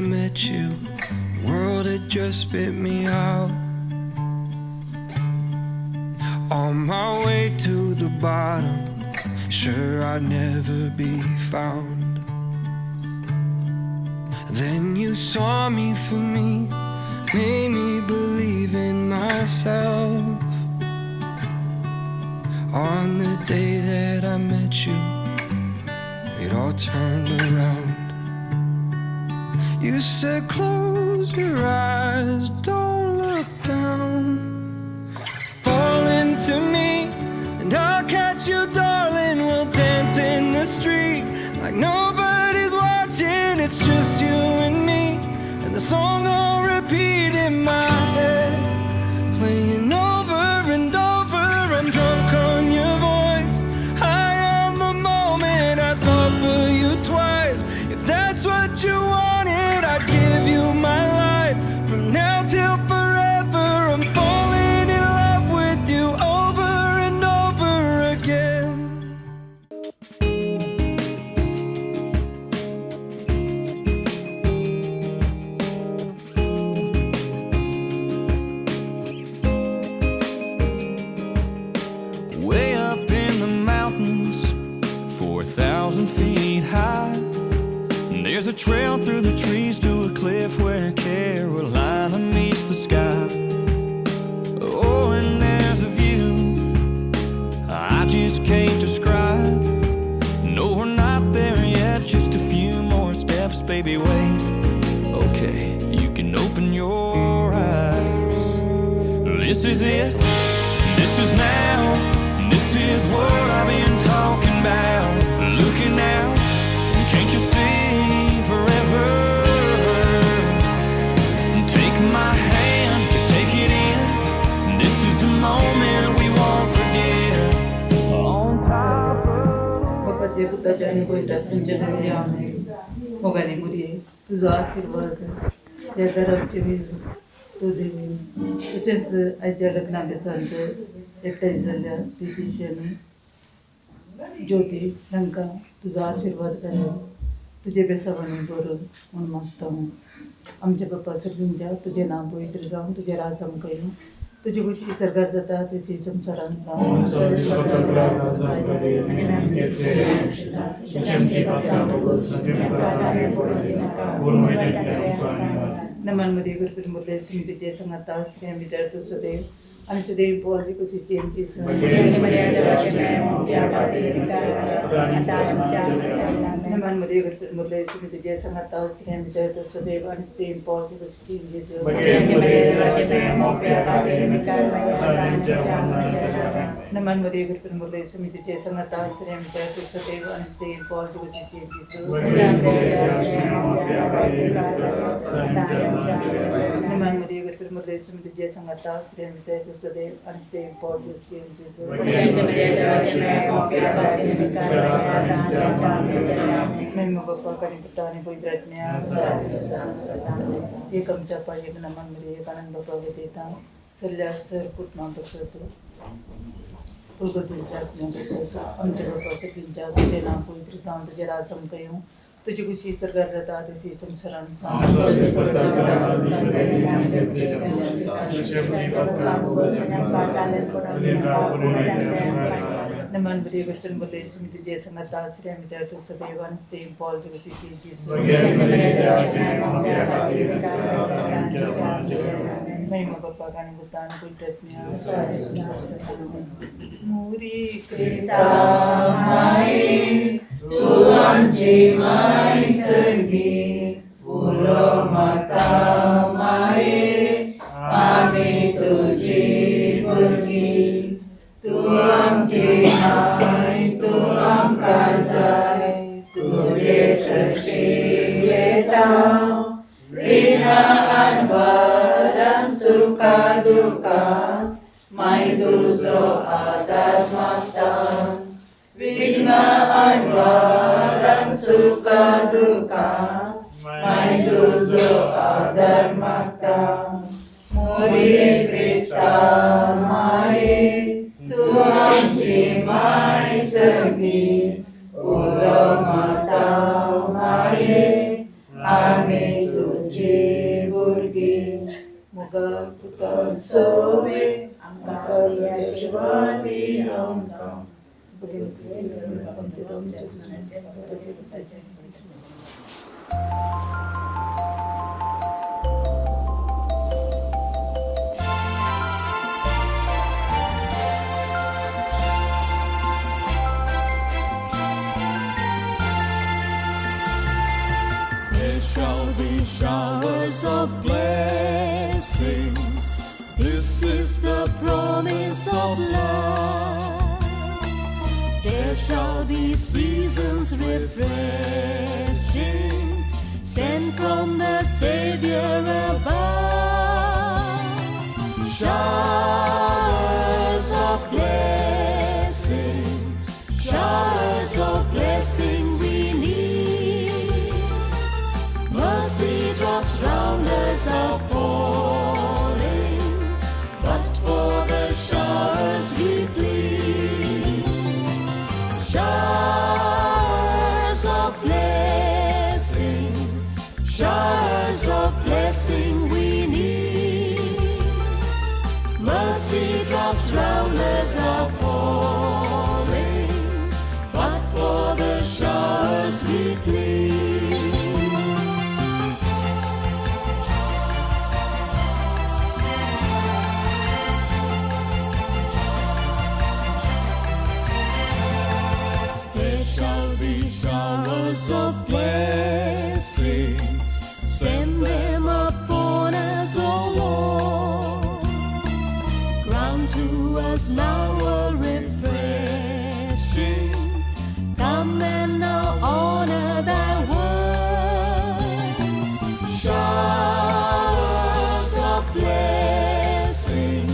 met you, the world had just spit me out. On my way to the bottom, sure I'd never be found. Then you saw me for me, made me believe in myself. On the day that I met you, it all turned around. You said close your eyes, don't look down. Fall into me and I'll catch you, darling. We'll dance in the street like nobody's watching. It's just you and me, and the song will repeat in my head, playing over and over. I'm drunk on your voice, high on the moment. I thought for you twice. If that's what you wanted, I'd give you my life. From now till forever, I'm falling in love with you over and over again. Way up in the mountains, 4,000 feet high, there's a trail through the trees to a cliff where Carolina meets the sky. Oh, and there's a view I just can't describe. No, we're not there yet, just a few more steps, baby, wait. Okay, you can open your eyes. This is it, this is now, this is what I've been talking about. Looking out, can't you see? Forever. Take my hand, just take it in. This is a moment we won't forget. On top of बाप्पाचे बुद्धाचे आणि पवित्र तुमच्या नावाने आमेन. मोगाने मुरी तुझा आशीर्वाद या घराचे मी तू देवी. तसेच आजच्या लग्नाच्या संत एकट्याच झाल्या दिशेने ज्योती लंका तुझा आशीर्वाद करा. तुझे बेसावाने बरं म्हणून मागता आमच्या बाप्पा सगळ्यांच्या तुझे नाव पवित्र जाऊन तुझे राजा मुखायला तुझी खुशी सरकार जाता ते संसारांचा नमांमध्ये गुरुपीठ मुले सुमितीचे संगता श्री आम्ही तळतो सदैव आणि सदैव पोळी कुशीची यांची नमांमध्ये गुरुपीठ मुले सुमितीचे संगता श्री आम्ही तळतो सदैव आणि सदैव पोळी कुशीची नमांमध्ये गुरुपीठ मुले सुमितीचे संगता श्री आम्ही तळतो सदैव आणि सदैव पोळी कुशीची नमांमध्ये गुरुपीठ मुले सुमितीचे संगता श्री आम्ही तळतो सदैव आणि सदैव पोळी कुशीची महिमा बाप्पा आणि पुत्र आणि पवित्र आत्म्या एक आमच्या पाळी एक नमांमध्ये एक आनंद बाप्पा देता सल्ल्या सर कुटुंबा बसवतो प्रगतीच्या आत्म्या बसवतो आमच्या बाप्पा सगळींच्या तुझे नाव पवित्र सांग तुझे राज संकयू तुझी खुशी सरकार जाता तशी संसारांचा नमांमध्ये गुरुपीठ मुले सुमितीचे संगता श्री आम्ही तळतो सदैव आणि सदैव पोळी कुशीची महिमा बाप्पा आणि बुद्धा आणि पवित्र मोरी ख्रिस्ता माई तू आमची माई सर्गी फुलो माता माई आम्ही तुझी भुरगी तू आमची माई तू आमकां जाय तुझे सरशी येता विना अनवरान सुखा दुखात माई तुझो आदार मागता विना अनवरान सुखा दुखात माई तुझो आदार मागता मोरी ख्रिस्ता माई तू आमची माई सगळी उलो माता माई आम्ही तुझी आमच्या दोनच्या दुसऱ्या There shall be showers of blessings. This is the promise of love. There shall be seasons refreshing, sent from the Savior above. Showers of blessings, showers of blessings we need. Mercy drops round us are falling, but for the showers we plead. Showers of blessing, showers of blessing we need. Mercy drops round us are falling, but for the showers we plead. There shall be showers of blessing, send them upon us, O Lord. Grant to us now a refreshing. Come and now honor thy word. Showers of blessings,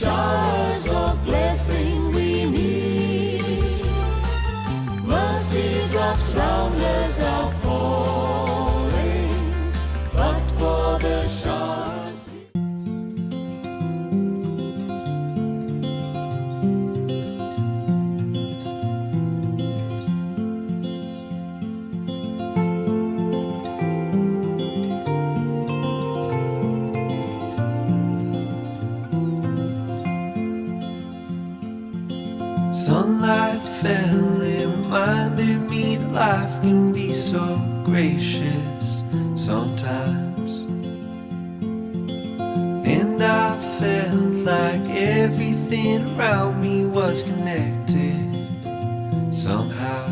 showers of blessings we need. Mercy drops round us are falling, but for the showers we Sunlight fell, it reminded me that life can be so gracious sometimes. And I felt like everything around me was connected somehow.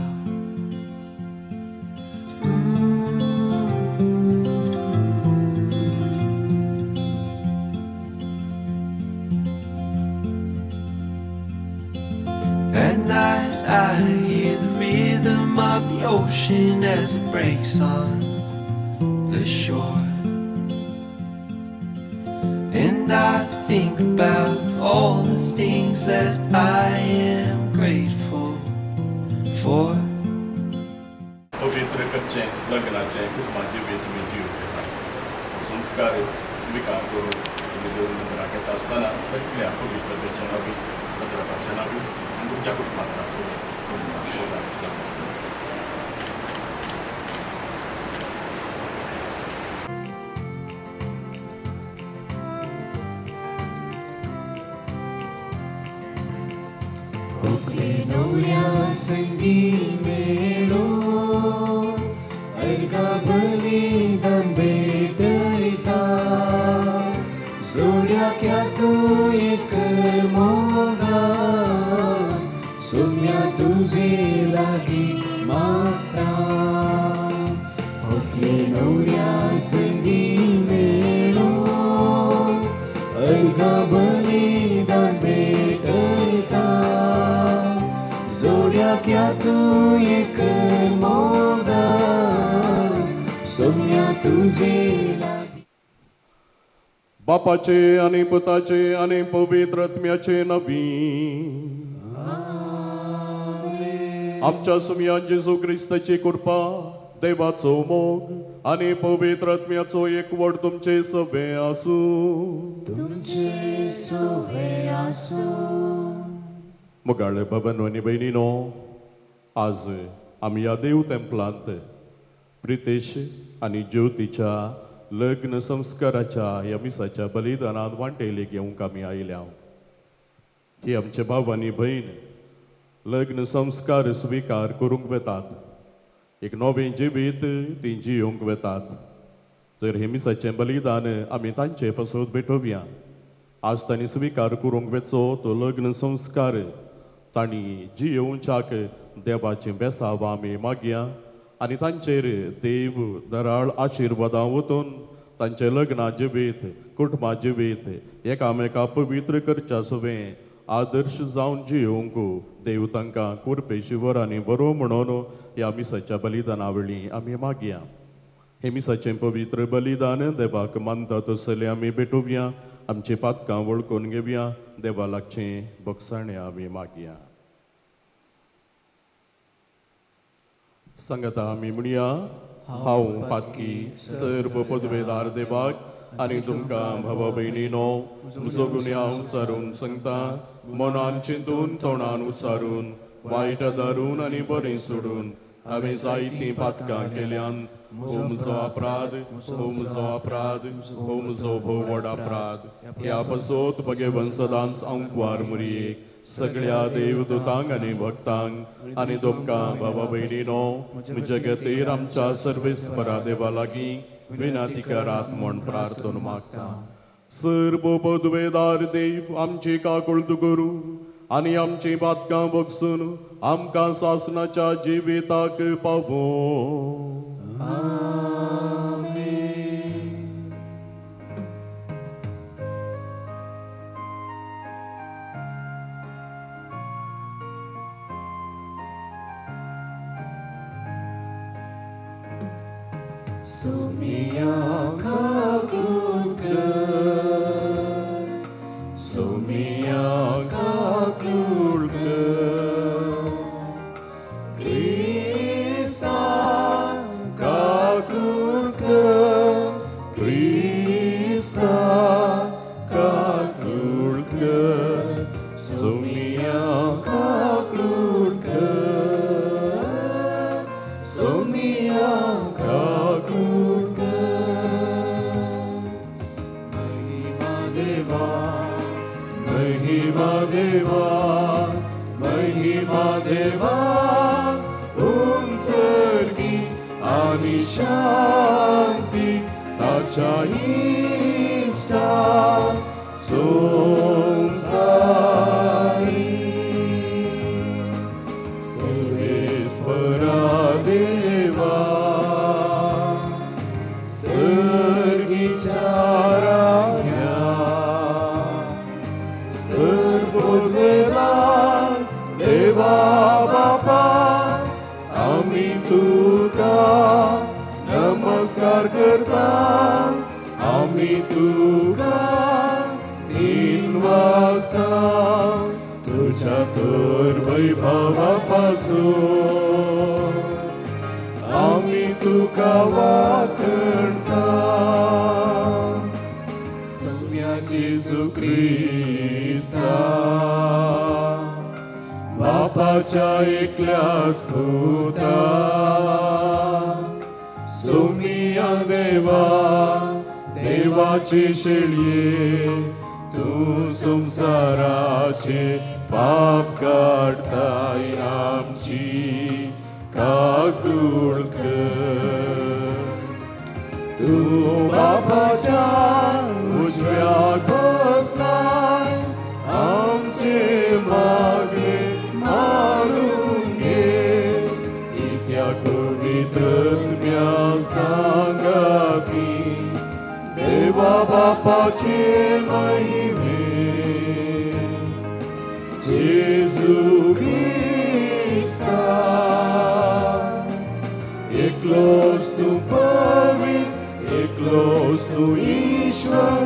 At night I hear the rhythm of the ocean as it breaks on the shore. And I think about all the things that I am grateful for. पवित्र कच्चे लग्नाचे कुटुंबाचे वेळ तुम्ही जीव घेता संस्कार स्वीकार करून तुम्ही देऊन लग्नाक येता आसतना सगळ्या पवित्र सभेच्या नावी पत्रकाच्या नावी आणि तुमच्या कुटुंबातल्या सगळ्या नवऱ्या संगी मेळो अर्घा बलिदान भेटयता जोड्याक्या तू एक मोगा सोम्या तुझे लागी माता होकले नवऱ्या संगी मेळो अर्घा बलिदान भेटयता जोड्याक्या तू एक मोगा सोम्या तुझे लागी. बापाचे आणि पुताचे आणि पवित्र आत्म्याचे नवी आमच्या सुमया जेजू क्रिस्ताची कृपा देवाचो मोग आणि पवित्र आत्म्याचो एकवट तुमचे सभे आसू. तुमचे सोबे आसो. मुगाळे बाबांनो आनी बहिणीनो, आज आमी ह्या देव तेंपलांत प्रितेश आनी ज्योतीच्या लग्न संस्काराच्या ह्या मिसाच्या बलिदानांत वांटेली घेवंक आमी आयल्या. ही आमचे भाव आनी भयण लग्न संस्कार स्वीकार करूंक वेतात, एक नवें जिवीत ती जियोंक वेतात. तर हे मिसाचें बलिदान आमी तांचे पासून भेटोवया. आज तांणी स्वीकार करूंक वेचो तो लग्न संस्कार तांणी जियोवच्याक देवाचें बेसांव आमी मागया आनी तांचेर देव दराळ आशिर्वादां वतून तांचें लग्ना जिवीत, कुटुंबा जिवीत एकामेका पवित्र करच्या सुवें आदर्श जावन जियोवंक देव तांकां कुरपेशिवरांनी बरो म्हणून ह्या मिसाच्या बलिदाना वेळी आमी मागया. हे मिसाचें पवित्र बलिदान देवाक मानता तसले आमी भेटोवया. आमची पातकां वळखून घेवया. देवा लागचें बक्षाणें आमी मागया. सांगता आमी म्हणया, हांव पातकी सर्व पदवेदार देवाक आनी तुमकां भावा भयणीनो म्हजो गुन्यांव हांव उच्चारून सांगता. मनान चिंतून तोंडान उच्चारून वायट दारून आनी बरें सोडून हांवें जायतीं पातकां केल्यान हो म्हजो अपराध, हो म्हजो अपराध, हो म्हजो भोव व्हड अपराध. ह्या पासत भगेवन सदांच हांव कुवार मुरयेक सगळ्या देवदूतांक आनी भक्तांक आनी तुमकां भावा भयणीनो म्हजे खातीर आमच्या सर्वेस्परा देवा लागीं विनातिकारात म्हूण प्रार्थना मागता. सर्व पदवेदार देव आमची काकूळ करूं आनी आमची पातकां बगसून आमकां सासणाच्या जिविताक पावो. Sumia kaklulker, Sumia kaklulker, Krista kaklulker, Krista kaklulker, Sumia kaklulker, Sumia महिमा देवा, महिमा देवा, उंचरगी आनी शांती ताच्या इष्टा संसारी. सर्वेस्परा देवा, सर्गीच्या राजा, सर्वोदयदार देवा बापा, आमी तुका नमस्कार करता. आमी तुका तीन वाजता तुझ्या तर वैभवा पासून आमी तुका वाखणता. सौम्या जेजू क्रिस्ता, बापाच्या एकल्याच पुता, सौम्या देवा, देवाचे शेळये, तू संसाराचे पाप काढताय आमची काकूळ कर. तू बापाच्या उजव्याक बसलाय, आमचे मागे मारून घे. इत्या पवित्रज्ञा सांगाती देवा बापाचे महिमे. जेजू क्रिस्ता, एकलोच तू पवित्र, एकलोच तू ईश्वर,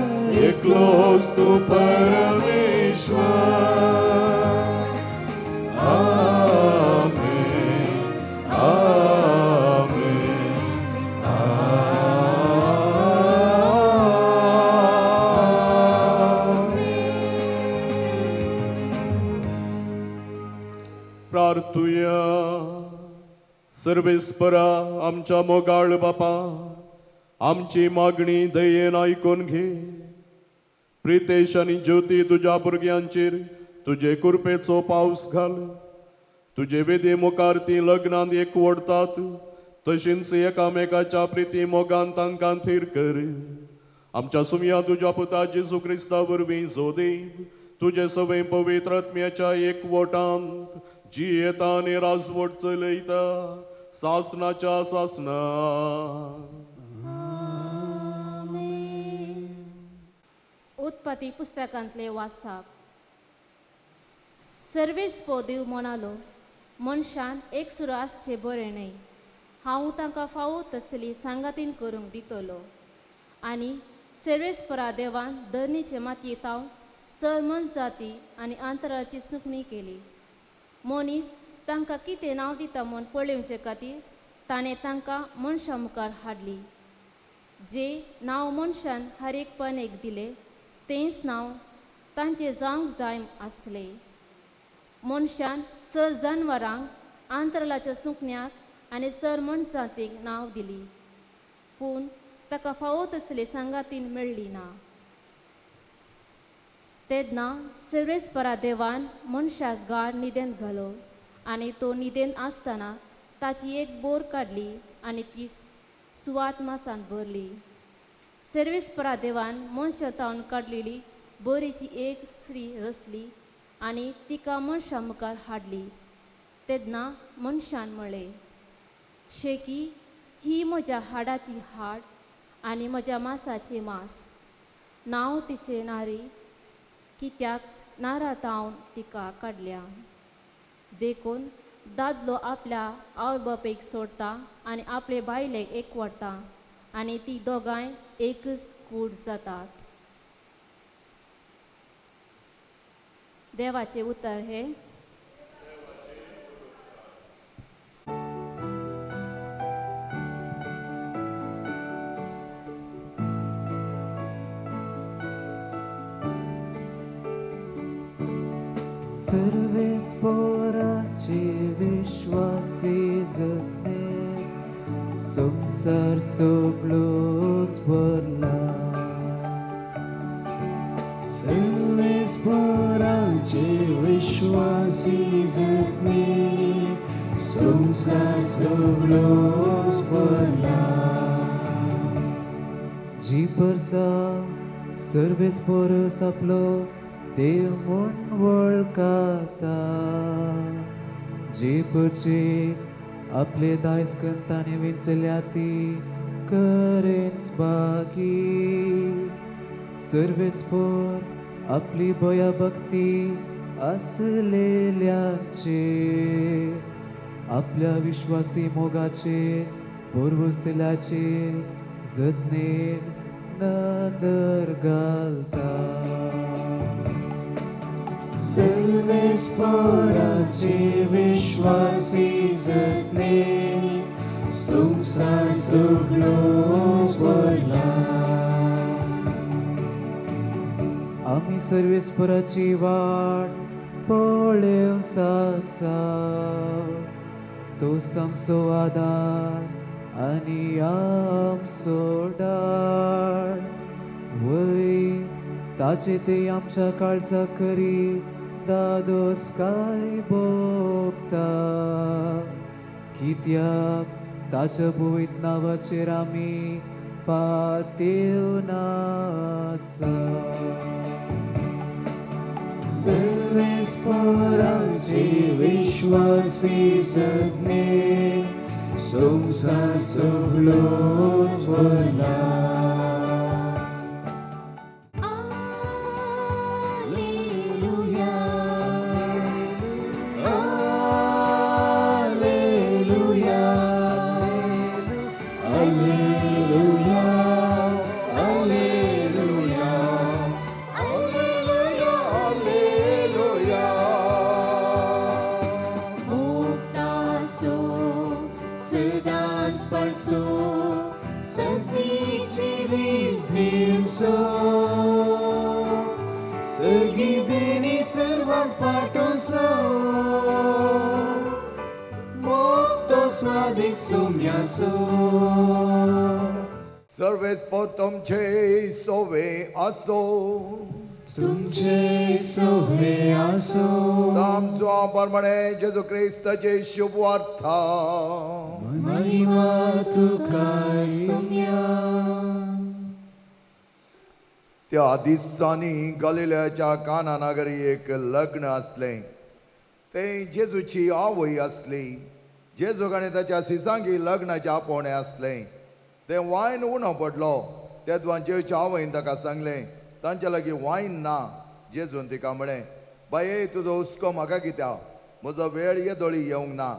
एकलोच तू परमेश्वर. आमेन, आमेन, प्रार्थुया. सर्वेस्परा आमच्या मोगाळ बापा, आमची मागणी दयेन आयकून घे. प्रितेश आनी ज्योती तुज्या भुरग्यांचेर तुजे कृपेचो पावस घाल. तुझे वेदे मुखार ती लग्नांत एकवडतात तशींच एकामेकाच्या प्रिती मोगान तांकां थीर कर. आमच्या सुमया तुझ्या पुता जेजू क्रिस्ता वरवीं जो देव तुझे सवय पवित्र आत्म्याच्या एकवटांत जी येता आनी राजवट चलयता सासनाच्या सासना. उत्पत्ती पुस्तकांतले वाचप. सर्वेस्पो देव म्हणालो, मनशान एक सुरू आसचे बरें न्हय. हांव तांकां फावो तसली सांगातीन करूंक दितलो. आनी सर्वेस्परा देवान धरणीचे मातयेताव सरमन जाती आनी अंतराची सुकणी केली. मनीस तांकां कितें नांव दिता म्हूण पळोवचे खातीर ताणें तांकां मनशा मुखार हाडली. जे नांव मनशान हर एक पानेक दिलें तेंच नांव तांचें जावंक जाय आसलें. मनशान सर जानवरांक, आंतराळाच्या सुकण्याक आनी सरमण जातीक नांव दिली, पूण ताका फावो तसले सांगातीन मेळ्ळी ना. तेन्ना सर्वेस्परा देवान मनशाक गाड न्हिदेंत घालो आनी तो न्हिदेंत आसतना ताची एक बोर काडली आनी ती सुवात मासान भरली. सर्वेस्परा देवान मनशा तावन काडलेली बोरीची एक स्त्री रचली आनी तिका मनशा मुखार हाडली. तेन्ना मनशान म्हळें, शेकी ही म्हज्या हाडाची हाड आनी म्हज्या मांसाचें मांस. नांव तिचें नारी, कित्याक नारातावन तिका काडल्या. देखून दादलो आपल्या आवय बापेक सोडटा आनी आपले बायलेक एकवडटा आनी ती दोगांय एकच कूड जातात. देवाचे उतर हे. सर्वेस्पराचे विश्वासी जगणे संसार सगळोच भरला. सर्वेस्पराचे विश्वासी जगणे संसार सगळोच भरला. जी परसा सर्वेस्परस आपलो देव म्हूण वळखाता, जे परचे आपले दायज ताणें वेंचलेल्या ती करेच बागी. सर्वेस्पर आपली बया भक्ती आसलेल्यांचे आपल्या विश्वासी मोगाचे पुर्वस्तल्याचे जतनेन नदर घालता. सर्वेस्पराचे विश्वासी जगणे संसार सगळोच भरला. आमी सर्वेस्पराची वाट पळेव सासा, तो आमचो आदार आनी आमचो डाळ. वय ताचे ते आमच्या काळजा करी दादोस काय भोगता. कित्याक ताच्या पवित्र नांवाचेर आमी पातेव आसा. सर्वेस्पराचे विश्वासी जगणे संसार सगळोच भरला. Serves potom ce sove asot. तुमचे सोहळे आसो आमचो परमणे जेजू क्रिस्ताचे शुभ वार्ता महिमा तुका सौम्या त्या दिसांनी गलिलयाच्या काना नगरी एक लग्न असले ते जेजूची आवय असली जेजूक आनी ताच्या सिसांगी लग्नाच्या पोणे असले ते वायन उणो पडलो तेदवां जेजूच्या आवयन ताका सांगलें तांच्या लागीं वायन ना जेजून तिका म्हळें बाये तुजो हुस्को म्हाका कित्या म्हजो वेळ येदोळी येवंक ना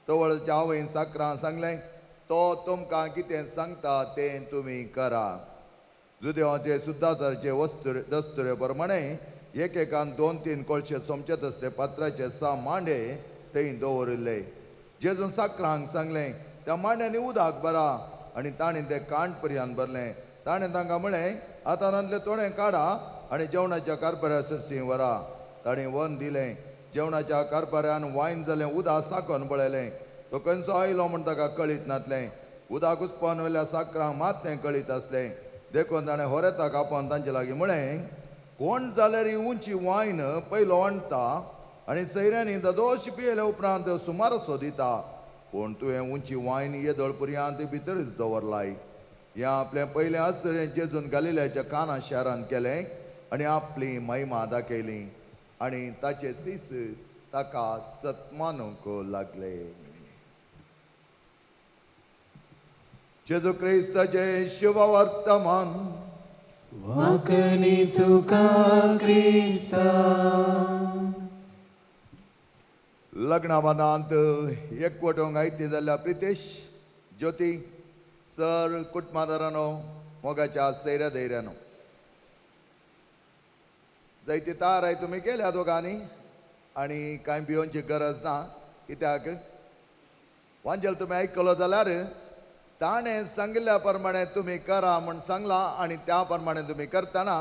तवळच्या आवयन साकरां सांगलें तो तुमकां कितें सांगता तें तुमी करा जुदेवाचे सुद्दाचे दस्तुरे प्रमाणे एकेकान 2-3 कोळशे सोमचे तसले पत्राचे 6 मांडे थंय दवरिल्ले जेजून साकरांक सांगलें त्या मांड्यांनी उदक भरा आनी ताणें तें कांट पर्यंत भरलें ताणें तांकां म्हळें आतां रांदलें थोडें काडा आनी जेवणाच्या कारपाऱ्या सरसी व्हरा ताणें वन दिलें जेवणाच्या कारपाऱ्यान वायन जालें उदक साकोन पळयलें तो खंयचो आयलो म्हूण ताका कळीत नासलें उदक उसपावन वयल्या साकरांक मात तें कळीत आसलें देखून ताणें होरेताक आपोवन तांचे लागीं म्हळें कोण जाल्यार ही उंची वायन पयलो हाडटा आनी सयऱ्यांनी दोश पियेले उपरांत सुमार सोदिता पूण तुवें उंची वायन येदोळ पर्यंत भितरच दवरलाय हें आपलें पयलें आसरें जेजून गलिलयाच्या काना शारांत केलें आनी आपली महिमा दाखयली आनी ताचे सीस ताका सतमानूंक लागले जेजू क्रिस्ताचे शुभ वर्तमान वाकणी तुका क्रिस्ता लग्नामनांत एकवटूंक आयती जाल्ल्या प्रितेश ज्योती सर कुटुंबादारानो मोगाच्या सैऱ्या धैर्यानो जायती ताराय तुमी केल्या दोगांनी आनी कांय भिवोवची गरज ना कित्याक वांजेल तुमी आयकलो जाल्यार ताणें सांगिल्ल्या प्रमाणे तुमी करा म्हूण सांगलां आनी त्या प्रमाणे तुमी करतना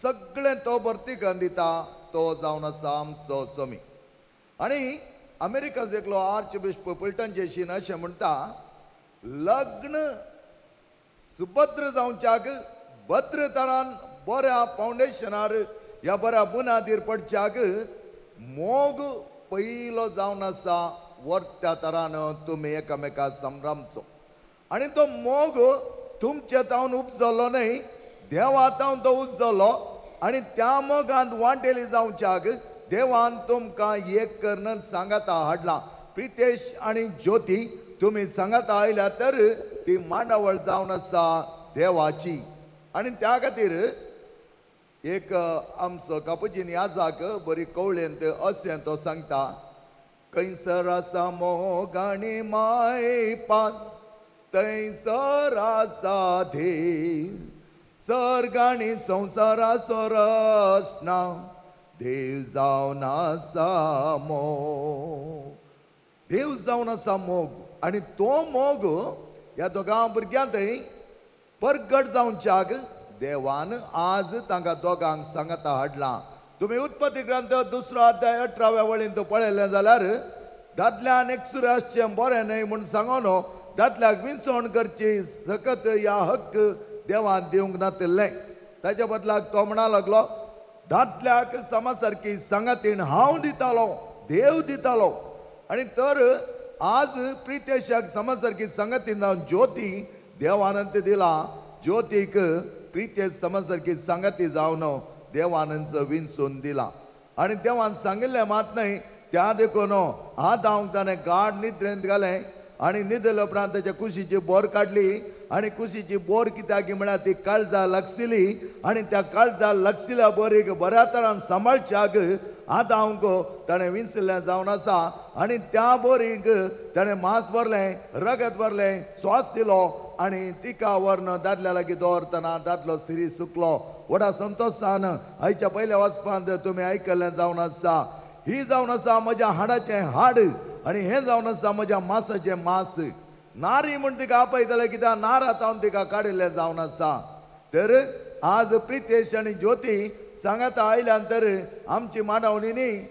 सगळें तो भर्तीकन दिता तो जावन आसा आमचो स्वामी आनी अमेरिकाचो एकलो आर्च बिशप पिल्टन जेशीन अशें म्हणटा लग्न सुभद्र जावच्याक भद्र तरान बऱ्या फावंडेशनार ह्या बऱ्या बुनादीर पडच्याक मोग पयलो जावन आसा वर्त्या तरान तुमी एकामेकाक संभ्रमचो आनी तो मोग तुमचे तावन उपजलो न्हय देवा तावन तो उपजलो आनी त्या मोगांत वांटेली जावच्याक देवान तुमकां एक करन सांगाता हाडला प्रितेश आनी ज्योती तुमी सांगाता आयल्या तर ती मांडावळ जावन आसा देवाची आनी त्या खातीर एक आमचो कापुजीन याजाक बरी कवळेंत अशें तो सांगता खंयसर आसा मोग आनी माय पास थंयसर आसा देव सर्ग आनी संवसाराचो रचना देव जावन आसा मोग देव जावन आसा मोग आनी तो मोग ह्या दोगां भुरग्यांतय परगट जावच्याक देवान आज तांकां दोगांक सांगता हाडला तुमी उत्पत्ती ग्रंथ 2 अध्याय 18व्या वळींत पळयलें जाल्यार दादल्यान एकसुर आसचें बरें न्हय म्हूण सांगोन दादल्याक विसवण करची सकत ह्या हक्क देवान दिवंक नातिल्लें ताच्या बदलाक तो म्हणा लागलो दादल्याक समा सारकी सांगातीन हांव दितालो देव दितालो आनी तर आज प्रितेशाक समा सारकी सांगातीन जावन ज्योती देवानंत दिला ज्योतीक प्रितेश समा सारकी सांगाती जावन देवानंद विंसून दिला आनी देवान सांगिल्लें मात न्हय त्या देखून हात हांव ताणें गाढ निद्रेंत घालें आनी न्हिदले उपरांत ताच्या कुशीची बोर काडली आनी कुशीची बोर कित्याक म्हळ्यार ती काळजा लागसिली आनी त्या काळजा लागसिल्या बोरीक बऱ्या तरान सांबाळच्याक आतां हांव ताणें विंचल्लें जावन आसा आनी त्या बोरीक ताणें मांस भरलें रगत भरलें स्वास दिलो आनी तिका व्हरून दादल्या लागीं दवरतना दादलो सिरी सुकलो व्हडा संतोशान आयच्या पयल्या वचपांत तुमी आयकल्लें जावन आसा ही जावन आसा म्हज्या हाडाचें हाड आनी हें जावन आसा म्हज्या मांसाचें मांस नारी म्हूण तिका आपयतले कित्याक नारातावन तिका काडिल्लें जावन आसा तर आज प्रितेश आनी ज्योती सांगाता आयल्यान तर आमची मांडावणी न्ही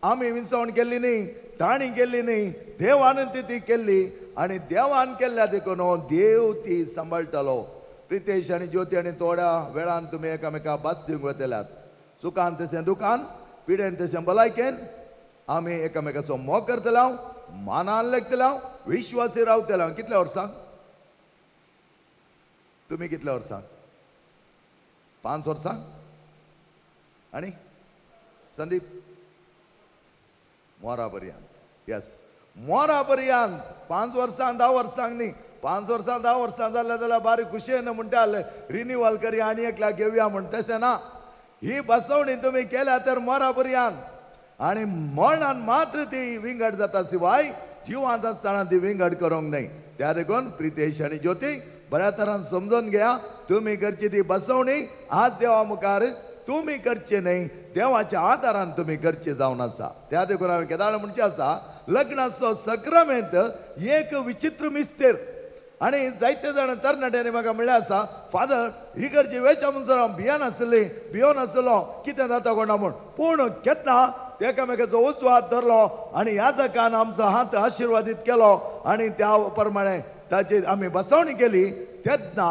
आमी विंचवण केल्ली न्ही ताणी केल्ली न्ही देवान ती केल्ली आनी देवान केल्ल्या देखून देव ती सांबाळटलो प्रितेश आनी ज्योती आनी थोड्या वेळान तुमी एकामेका बास दिवंक वतल्यात सुखान तशें दुखान पिडेन तशें भलायकेन आमी एकामेकाचो मोग करतले हांव मानान लेखतले हांव विश्वासी रावतले हांव कितल्या वर्सांक तुमी कितल्या वर्सांक 5 वर्सांक आनी संदीप मोरा पर्यंत यस मोरा पर्यंत 5 वर्सां 10 वर्सांक न्ही 5 वर्सां 10 वर्सां जाल्यार बारीक खुशेन म्हणटा रिन्यूवल करी आनी एकल्या घेवया म्हण तशें ना ही बसवणी तुम्ही केल्या तर मोरा पर्यंत आनी मरणान मात्र ती विंगड जाता शिवाय जिवांत आसतना ती विंगड करूंक न्हय त्या देखून प्रितेश आनी ज्योती बऱ्या तरान समजून घेया तुम्ही करची ती बसवणी आज देवा मुखार तुम्ही करचे न्हय देवाच्या आदारान तुम्ही करचे जावन आसा त्या देखून हांवें केदार म्हणचे आसा लग्नाचो सक्रामेंत एक विचित्र मिस्तेर आणि जायते जाण तरणाट्यांनी म्हाका म्हणलें आसा फादर इगर्जे वेच्या म्हणसर हांव भियोन आसलो कितें जाता कोणा म्हूण पूण केन्ना एकामेकाचो उजो हात धरलो आनी ह्या जाकान आमचो हात आशिर्वादीत केलो आनी त्या प्रमाणे ताची आमी बसवणी केली तेन्ना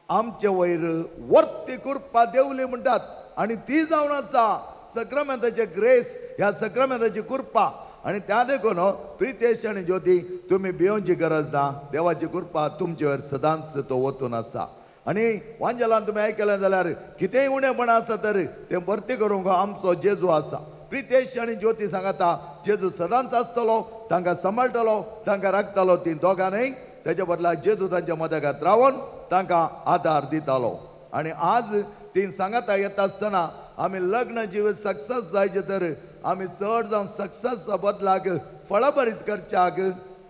आमचे वयर वर्ती कृपा देवली म्हणटात आनी ती जावन आसा सक्रामेंताचे ग्रेस ह्या सक्रामेंताची कृपा आणि त्या देखून प्रितेश आणि ज्योती तुम्ही भियोवची गरज ना देवाची कृपा तुमचेर सदांच तो वतून आसा आणि वांजेलान तुम्ही आयकलें जाल्यार कितेंय उणेपण आसा तर तें भरती करूंक आमचो जेजू आसा प्रितेश आणि ज्योती सांगता जेजू सदांच आसतलो तांकां सांबाळटलो तांकां राखतलो ती दोगांनय तेच्या बदला जेजू तांच्या मदगांत रावन तांकां आदार दितालो आणि आज ती सांगता येता आसतना आमी लग्न जिवीत सक्सेस जायचे तर आमी चड जावन सक्सेस बदलाक फळाभरीत करच्याक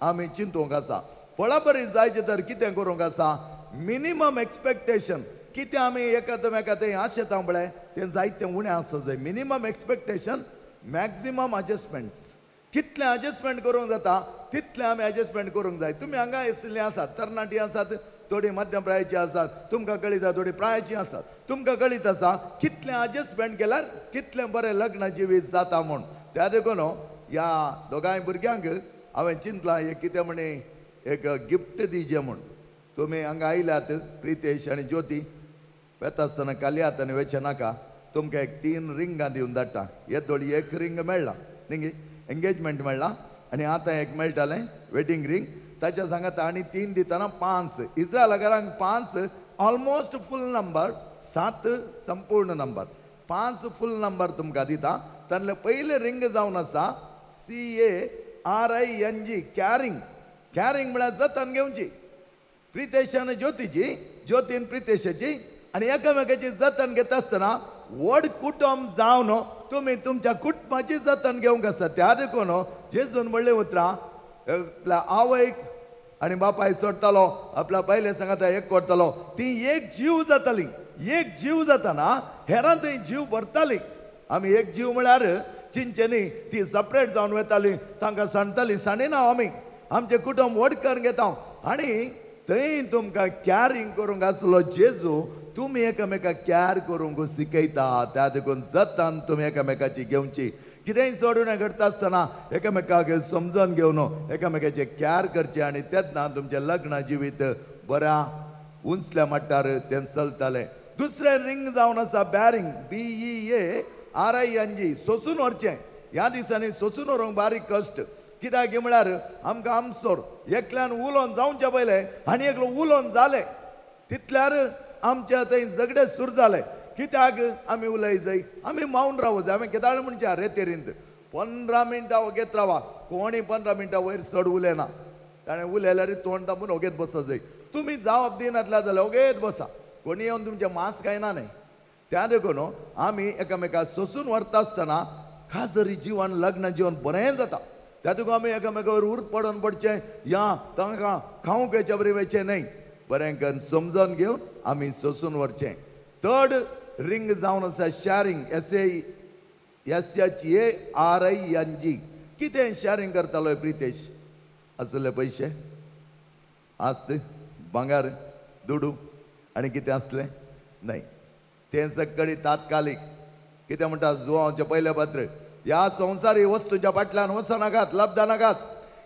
आमी चिंतूंक आसा फळाभरीत जायचे तर कितें करूंक आसा मिनिमम एक्सपेक्टेशन कितें आमी एकामेकांत आशेता म्हळें तें जायतें उणें आसा जाय मिनिमम एक्सपेक्टेशन मॅक्झिमम एडजस्टमेंट्स कितलें एडजस्टमेंट करूंक जाता तितलें आमी एडजस्टमेंट करूंक जाय तुमी हांगा येयल्लीं आसात तरणाटी आसात थोडी मध्यम प्रायाची आसात तुमकां कळिता थोडी प्रायाची आसात तुमकां कळीत आसा कितलें एडजस्टमेंट केल्यार कितलें बरें लग्न जिवीत जाता म्हूण त्या देखून ह्या दोगांय भुरग्यांक हांवें चिंतलां एक कितें म्हणे एक गिफ्ट दिजें म्हूण तुमी हांगा आयल्यात प्रितेश आनी ज्योती वेता आसतना कालयात आनी वेचे नाका तुमकां एक 3 रिंगां दिवन धाडटा हे थोडी एक रिंग मेळ्ळा न्ही एंगेजमेंट मेळ्ळा आनी आतां एक मेळटलें वेडिंग रिंग ताच्या सांगता आनी 3 दितना 5 इस्रायलाकारांक 5 ऑलमोस्ट फूल नंबर 7 संपूर्ण नंबर 5 फूल नंबर तुमकां दिता तातले पयले रिंग जावन आसा CARING कॅरिंग म्हळ्यार जतन घेवची प्रितेश आनी ज्योतीची ज्योतीन प्रितेशाची आनी एकामेकाची जतन घेता आसतना व्हड कुटुंब जावन तुमी तुमच्या कुटुंबाची जतन घेवंक आसा त्या देखून जेजून म्हणलें उतरां आपल्या आवयक आनी बापाय सोडटलो आपल्या पयले सांगता एक करतलो ती एक जीव जाताली एक जीव जाताना हेरां थंय जीव भरताली आमी एक जीव म्हळ्यार चिंचेनी ती सपरेट जावन वताली तांकां सांडटाली साणिना आमी आमचें कुटुंब व्हड करून घेता आनी थंय तुमकां कॅरिंग करूंक आसलो जेजू तुमी एकामेकाक कॅर करूंक शिकयता त्या देखून जतन तुमी एकामेकाची घेवची कितेंय सोडून करता आसतना एकामेकाक समजून घेवन एकामेकाचे कॅर करचे आनी तेन्ना तुमचें लग्न जिवीत बऱ्या उंचल्या मट्टार तें चलतलें दुसरें रिंग जावन आसा बॅरिंग BEARING सोसून व्हरचें ह्या दिसांनी सोसून व्हरूंक बारीक कश्ट कित्याक म्हळ्यार आमकां आमचोर एकल्यान उलोवन जावचे पयलें आनी एकलो उलोवन जालें तितल्यार आमच्या थंय झगडे सुरू जाले कित्याक आमी उलय जाय आमी मावन रावूं जाय हांवें केदाळ म्हणचे रेतेरींत 15 मिनटां वगेत रावा कोणी 15 मिनटां वयर चड उलयना ताणें उलयल्यार तोंड दामून ओगेत बसत जाय तुमी जावप दिनातल्या जाल्यार ओगेत बसा कोणी येवन तुमचें मास्क कांयना न्हय त्या देखून आमी एकामेकाक सोसून व्हरता आसतना खास जरी जिवन लग्न जिवन बरें जाता त्या देखून आमी एकामेकावर उर पडोवन पडचें या तांकां खावंक हेच्या बरें वेचें न्हय बरें करून समजून घेवन आमी सोसून व्हरचें थर्ड रिंग जावन आसा शॅरिंग SHARING कितें शॅरिंग करतालो प्रितेश असले पयशे आस्त भांगार दुडू आनी कितें आसलें न्हय तें सगळी तात्कालीक कितें म्हणटा जुवांचे पयले पत्र ह्या संवसारी वस्तूच्या फाटल्यान वचनाकात लब्धनाकात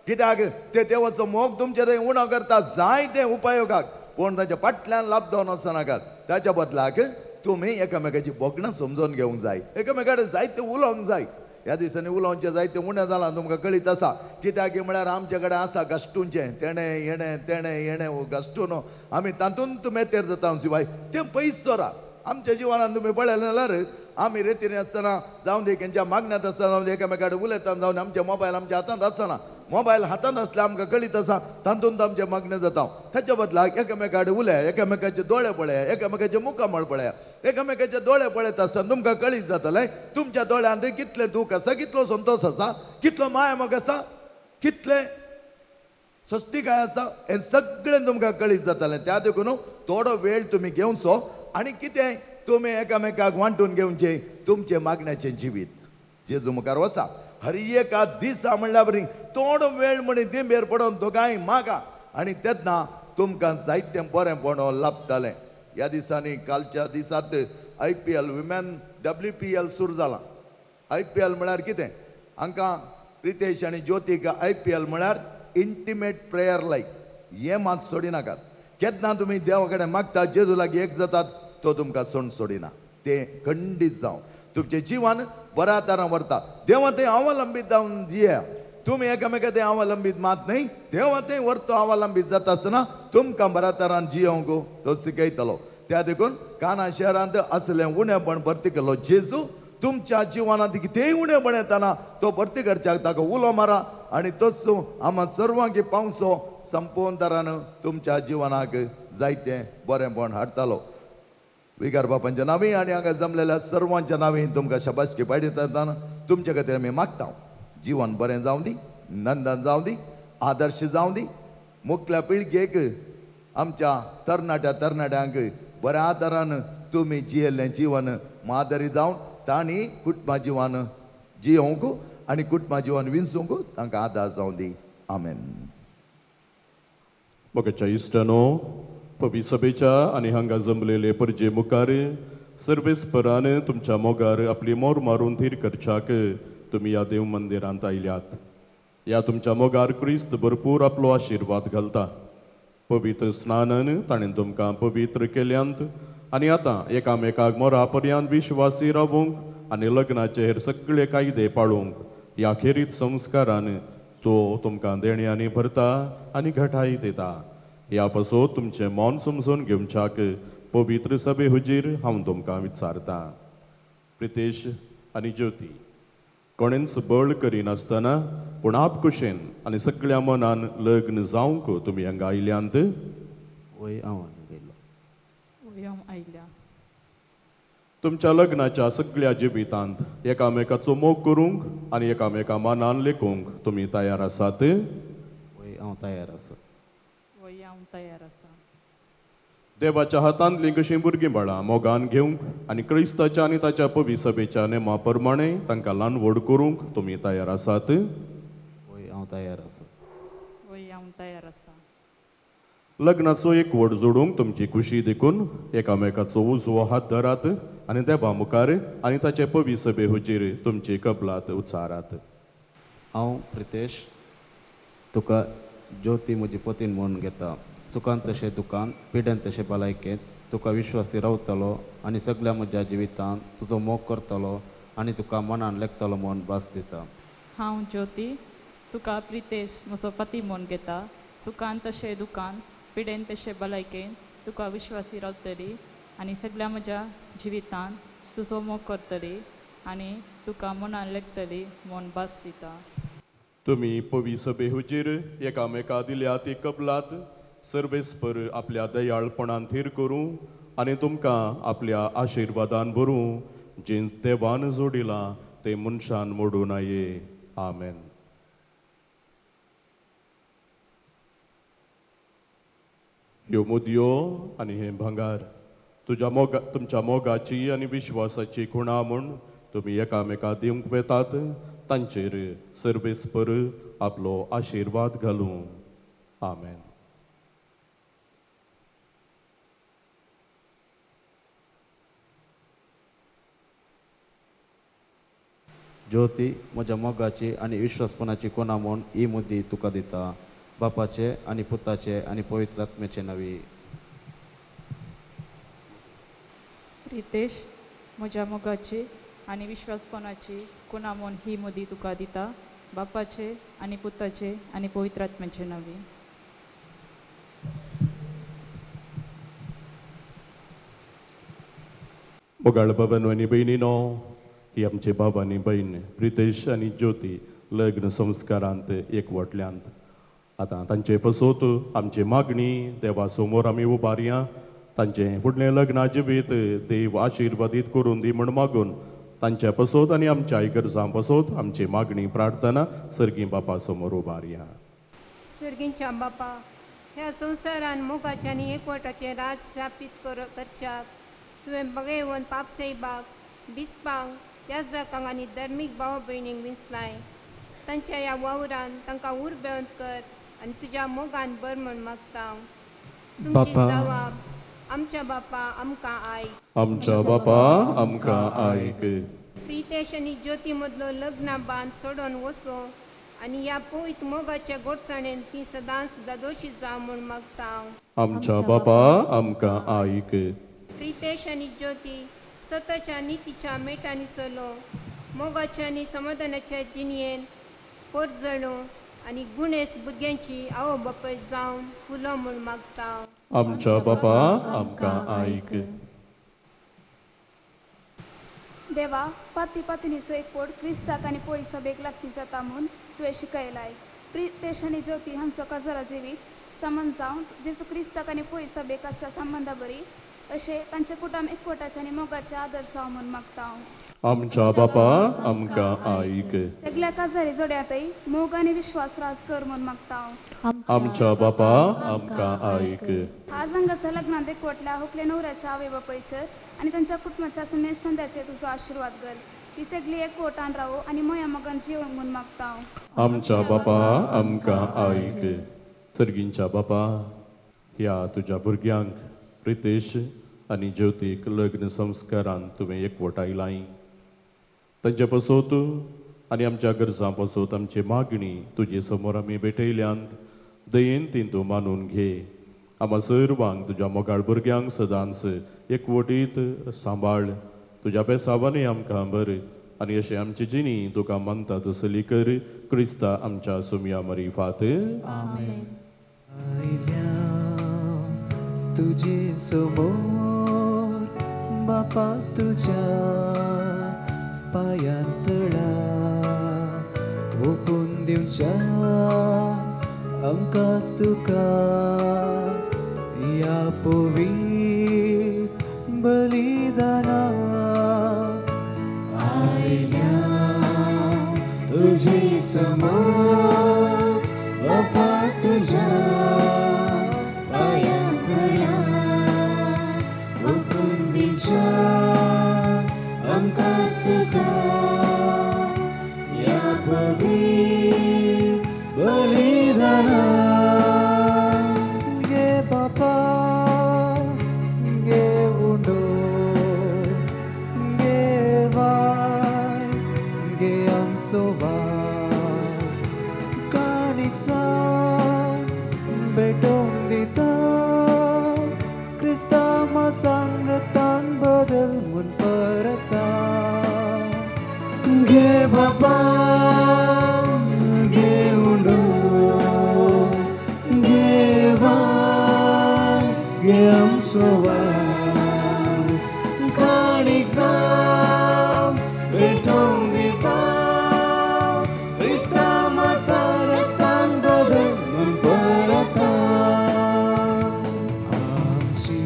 कित्याक ते देवाचो मोग तुमचे थंय उणो करता जाय ते उपयोगाक पूण ताच्या फाटल्यान लब्धोन वचनाकात ताच्या बदलाक तुम्ही एकामेकाची बोगणां समजून घेवंक जाय, एकामेकाडे जायते उलोवंक जाय. ह्या दिसांनी उलोवचें जायते उणें जालां तुमकां कळीत आसा. कित्याक की म्हळ्यार आमचे कडेन आसा गाश्टूंचें, तेणें येणें गाश्टून आमी तातूंत मेतेर जाता. शिवाय तें पयस सोरा. आमच्या जिवनान तुमी पळयलें जाल्यार आमी रेतीन आसतना जावं दी खंयच्या मागण्यांत आसतना जावं एकामेका कडेन उलयतना जावन आमचे मोबायल आमच्या हातांत आसना. मोबायल हातांत आसल्यार आमकां कळीत आसा तातूंत आमचें मागणें जाता. ताच्या बदलाक एकामेका कडेन उलय, एकामेकाचे दोळे पळय, एकामेकाचे मुखामळ पळय. एकामेकाचे दोळे पळयत आसतना तुमकां कळीत जातलें तुमच्या दोळ्यांत कितलें दूख आसा, कितलो संतोश आसा, कितलो माय मोग आसा, कितलें सस्तीकाय आसा, हें सगळें तुमकां कळीत जातलें. त्या देखून थोडो वेळ तुमी घेवचो आनी कितें तुमी एकामेकाक वांटून घेवचें तुमचें मागण्याचें जिवीत. जेजू मुखार वचा. हर एका दिसा म्हणल्या बरी थोडो वेळ म्हणी दिंबेर पडोवन दोगांय मागा आनी तेन्ना तुमकां जायतें बरेंपण लाभतलें. ह्या दिसांनी कालच्या दिसांत IPL विमेन WPL सुरू जालां. IPL म्हळ्यार कितें? हांकां रितेश आनी ज्योतीक IPL म्हळ्यार इंटिमेट प्रेयर लायक. हें मात सोडिनाकात. केन्ना तुमी देवा कडेन मागतात, जेजू लागीं एक जातात, तो तुमकां सोड सोडिना. तें खंडीत जावं तुमचें जिवन बऱ्या तरां व्हरता. देवा थंय अवलंबीत जावन दिया. तुमी एकामेका थंय अवलंबीत मात न्हय, देवा थंय व्हरतो अवलंबीत जाता आसतना तुमकां बऱ्या तरान जियोंक तो शिकयतलो. त्या देखून काना शहरांत असलें उणेपण भरती केलो जेजू तुमच्या जिवनांत कितेंय उणेपण येताना तो भरती करच्याक ताका उलो मारा आनी तसो आम्हा सर्वांक पावसो संपूर्ण तरान तुमच्या जिवनाक जायतें बरेंपण हाडटलो. विकार बापांच्या नांवी आनी हांगा जमलेल्या सर्वांच्या नांवी तुमकां शबासकी पायतात. तुमचे खातीर आमी मागता जिवन बरें जावं दी, नंदन जावं दी, आदर्श जावं दी. मुखल्या पिळगेक आमच्या तरणाट्यांक बऱ्या तरान तुमी जियेल्लें जिवन मादरी जावन तांणी कुटुंबा जिवन जियोंक आनी कुटुंबा जिवन विंसूंक तांकां आदार जावं दी. आमेन. मोगाच्या इश्टानो, पवित्र सभेच्या आनी हांगा जमलेले परजे मुखार सर्वेस्परान तुमच्या मोगार आपली मोर मारून थीर करच्याक तुमी ह्या देव मंदिरांत आयल्यात. ह्या तुमच्या मोगार क्रिस्त भरपूर आपलो आशिर्वाद घालता. पवित्र स्नानान ताणें तुमकां पवित्र केल्यांत आनी आतां एकामेकाक मोरा पर्यंत विश्वासी रावूंक आनी लग्नाचे हेर सगळे कायदे पाळूंक ह्या खेरीत संस्कारान तो तुमकां देण्यांनी भरता आनी घटाय दिता. ह्या पासत तुमचें मन समजून घेवच्याक पवित्र सभे हुजीर हांव तुमकां विचारतां. प्रितेश आनी ज्योती, कोणेंच बळ करिनासतना पूण आपकुशेन आनी सगळ्या मनान लग्न जावंक तुमी हांगा आयल्यांत. वय हांव गेलो. वय हांव आयल्या. तुमच्या लग्नाच्या सगळ्या जिवितांत एकामेकाचो मोग करूंक आनी एकामेका मनान लेखूंक तुमी तयार आसात. वय हांव तयार आसा. वय हांव तयार आसा. देवाच्या हातांतलीं कशीं भुरगीं बाळां मोगान घेवंक आनी क्रिस्ताच्या आनी ताच्या पवित्र सभेच्या नेमा प्रमाणे तांकां ल्हान व्हड करूंक तुमी तयार आसात. वय हांव तयार आसा. वय हांव तयार आसा. लग्नाचो एक व्हड जोडूंक तुमची खुशी देखून एकामेकाचो उजवो हात धरात आनी देवा मुखार आनी ताचे पवित्र सभे हुजीर तुमची कबलात उच्चारात. हांव प्रितेश तुका ज्योती म्हजी पतीन म्हणून घेता. सुखान तशें दुखान, पिड्यान तशें भलायकेंत तुका विश्वासी रावतलो आनी सगळ्या म्हज्या जिवितांत तुजो मोग करतलो आनी तुका मनान लेखतलो म्हूण भास दिता. हांव ज्योती तुका प्रितेश म्हजो पती म्हूण घेता. सुखान तशें दुखान, पिडेन तशें भलायकेन तुका विश्वासी रावतली आनी सगळ्या म्हज्या जिवितांत तुजो मोग करतली आनी तुका मनान लेखतली म्हूण भास दिता. तुमी पवित्र सभे हुजीर एकामेका दिल्या ती कबलात सर्वेस्पर आपल्या दयाळपणान थीर करूं आनी तुमकां आपल्या आशिर्वादान भरूं. जें देवान जोडिलां तें मनशान मोडूं नये. आमेन. ह्यो मुदयो आनी हें भांगार तुमच्या मोगाची आनी विश्वासाची खुणा म्हूण तुमी एकामेका दिवंक वेतात. तांचेर सर्वेस्पर आपलो आशिर्वाद घालूं. आमेन. ज्योती म्हज्या मोगाची आनी विश्वासपणाची कोणा म्हूण ही मुदी तुका दिता. बापाचे आनी पुताचे आनी पवित्र आत्म्याचे नवी. प्रितेश म्हज्या मोगाची आनी विश्वासपणाची कुणामोन ही मोदी तुका दिता बापाचे आनी पुताचे आनी पवित्रात्म्याचे नावी. मोगाळ बाबांनो आनी भयणीनो, ही आमचे बाबा आनी भयण प्रितेश आनी ज्योती लग्न संस्कारांत एकवटल्यांत. आतां तांचे पसोत आमची मागणी देवा समोर आमी उबारया. तांचें फुडलें लग्ना जिवीत देव आशिर्वादीत करून दी म्हण मागून तांच्या पसोत आनी आमच्या आयकर्सां पसोत आमची मागणी प्रार्थना सर्गी बापा समोर उबारया. सर्गींच्या बापा, ह्या संवसारान मोगाचे आनी एकवटाचे राज स्थापीत करच्याक तुवें बगैवन पापसैबाक बिस्पांक याजकांक आनी धर्मीक भाव भयणींक विंचलाय. तांच्या ह्या वावरान तांकां उर्बेवंत कर आनी तुज्या मोगान बर म्हण मागता. तुमची बापा. जबाब आमच्या बापा आमकां आयक. आमच्या बापा आमकां आयक. प्रितेश आनी ज्योती मदलो लग्ना बांद सोडून वचो आनी ह्या पवित्र मोगाच्या गोडसाणेन ती सदांच दोशी जावं म्हण मागता. आमच्या बापा आमकां आयक. प्रितेश आनी ज्योती सतच्या नितीच्या मेटांनी चलो मोगाच्या आनी समाधानाच्या जिणयेन परजणो आनी गुणेस भुरग्यांची आवय बापाय जावन फुलो म्हण मागता. आमच्या बापा आमकां आयक. देवा, पती पत्नीचो एकवट क्रिस्ताक आनी पळय सभेक लागती जाता म्हूण तुवें शिकयलाय. प्रितेश आनी ज्योती हांचो काजरा जिवीत संबंद जावन जेजू क्रिस्ताक आनी पळय सभेकाच्या संबंदा बरी अशें तांचे कुटुंब एकवटाचे आनी मोगाचे आदर जावं म्हूण मागता. आमच्या बापा आमकां आयक. सगळ्या काजारी जोड्यातय मोग आनी विश्वास राज कर म्हूण मागता. आमच्या बापा आमकां आयक. आज हांगासर लग्नांत एकवटल्या हुकले न्हवऱ्याच्या आवय बापायचेर आनी तांच्या कुटुंबाच्या समेत संध्याचेर तुजो आशिर्वाद कर. ती सगळी एकवटान रावो आनी मोया मोगान जिवंक म्हूण मागता. आमच्या बापा आमकां आयक. सर्गींच्या बापा, ह्या तुज्या भुरग्यांक प्रितेश आनी ज्योतीक लग्न संस्कारांत तुवें एकवट आयलाय. तांचे पसोत आनी आमच्या गरजां पसोत आमची मागणी तुजे समोर आमी भेटयल्यांत दयेन ती तूं मानून घे. आम्हा सर्वांक तुज्या मोगाळ भुरग्यांक सदांच एकवटीत सांबाळ. तुज्या बेसावांनी आमकां बर आनी अशें आमची जिणी तुका मानता तसली कर. क्रिस्ता आमच्या सुमया मरी फात. आयल्या तुझे समोर बापा तुझ्या पायांतळा ओपून दिवच्या आमकांच तुका या पवित्र बलिदाना. आयल्या तुझे समोर बापा तुझ्या पायांतळा ओपून दिवच्या आमकांच तुका या पवित्र बलिदाना. गे बापा गे उंडो गे वाय गे आमचो वाय काणीक सावन भेटोवन दिता. क्रिस्ता मासान रतान बदल म्हूण परता. गे बापा गे उंडो गे वाय गे आमचो वाय काणीक सावन भेटोवन दिता. क्रिस्ता मासान रतान बदल म्हूण परता. आमची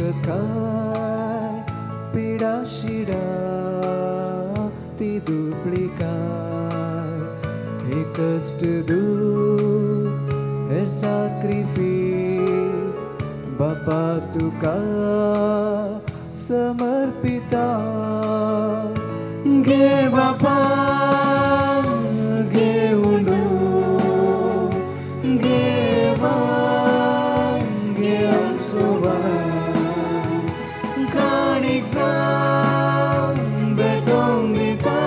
सवस्कताय पिडा शिडा ती दुबळी काय हे कष्ट दूख हेर साक्रिफीस बापा तुका समर्पिता. गे बापा गे उंडो गे वाय गे आमचो वाय काणीक सावन भेटोवन दिता.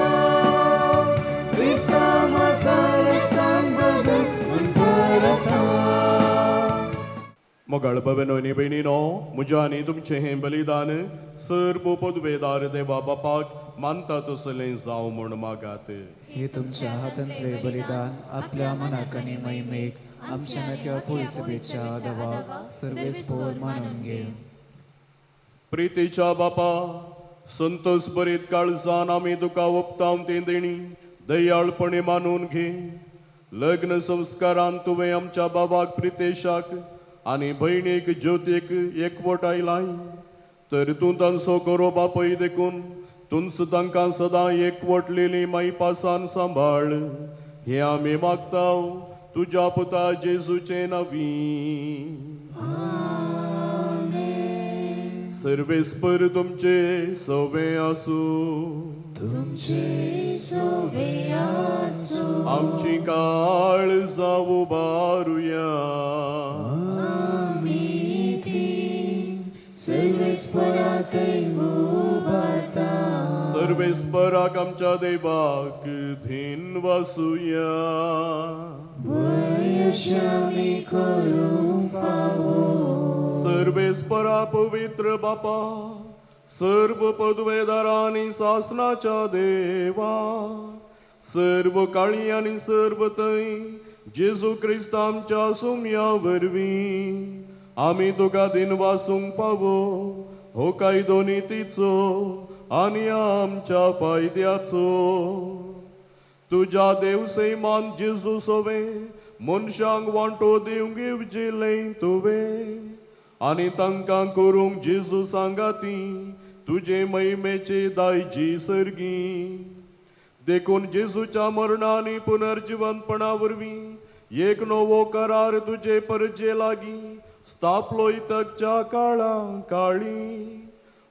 क्रिस्ता मासान रतान बदल म्हूण परता. मोगाळ भवनोनी बहिणीनो म्हज्या आनी तुमचें हें बलिदान सर्व पदवेदार देवा बापाक मानता तसलें जावं म्हूण मागात. हे तुमच्या हातांतले बलिदान आपल्या मनाक आनी महिमेक आमच्या नक्या पोयसबेच्या देवाक सर्वेस्पोर मानून घे. प्रितीच्या बापा संतोष बरीत काळजान आमी तुका ओपताव तें देणी दयाळपणे मानून घे. लग्न संस्कारान तुवें आमच्या बाबाक प्रितेशाक आनी भयणीक ज्योतीक एकवट आयलाय, तर तूं तांचो गौरव बापय देखून तुंच तांकां सदां एकवटलेली माई पासान सांबाळ. हे आमी मागताव तुज्या पुता जेजूचे नवी. सर्वेस्पर तुमचे सवे आसूं. आमची काळजां उबारुया. सर्वेस्पराक आमच्या देवाक धीन वासुया. सर्वेस्परा पवित्र बापा सर्व पदवेदारांनी शासनाच्या देवा सर्व काळी आनी सर्व थंय जेजू क्रिस्त आमच्या सुमया वरवीं आमी तुका दिन वासूंक फावो हो कायदो नितीचो आनी आमच्या फायद्याचो. तुज्या देवसैमान जेजू सोवे मनशांक वांटो दिवंक येवजिल्लें तुवें आनी तांकां करूंक जेजू सांगाती तुजे महिमेचे दायजी सर्गी. देखून जेजूच्या मरणा आनी पुनर्जिवंतपणा वरवीं एक नवो करार तुजे परजे लागीं स्थापलो इतकच्या काळा काळी.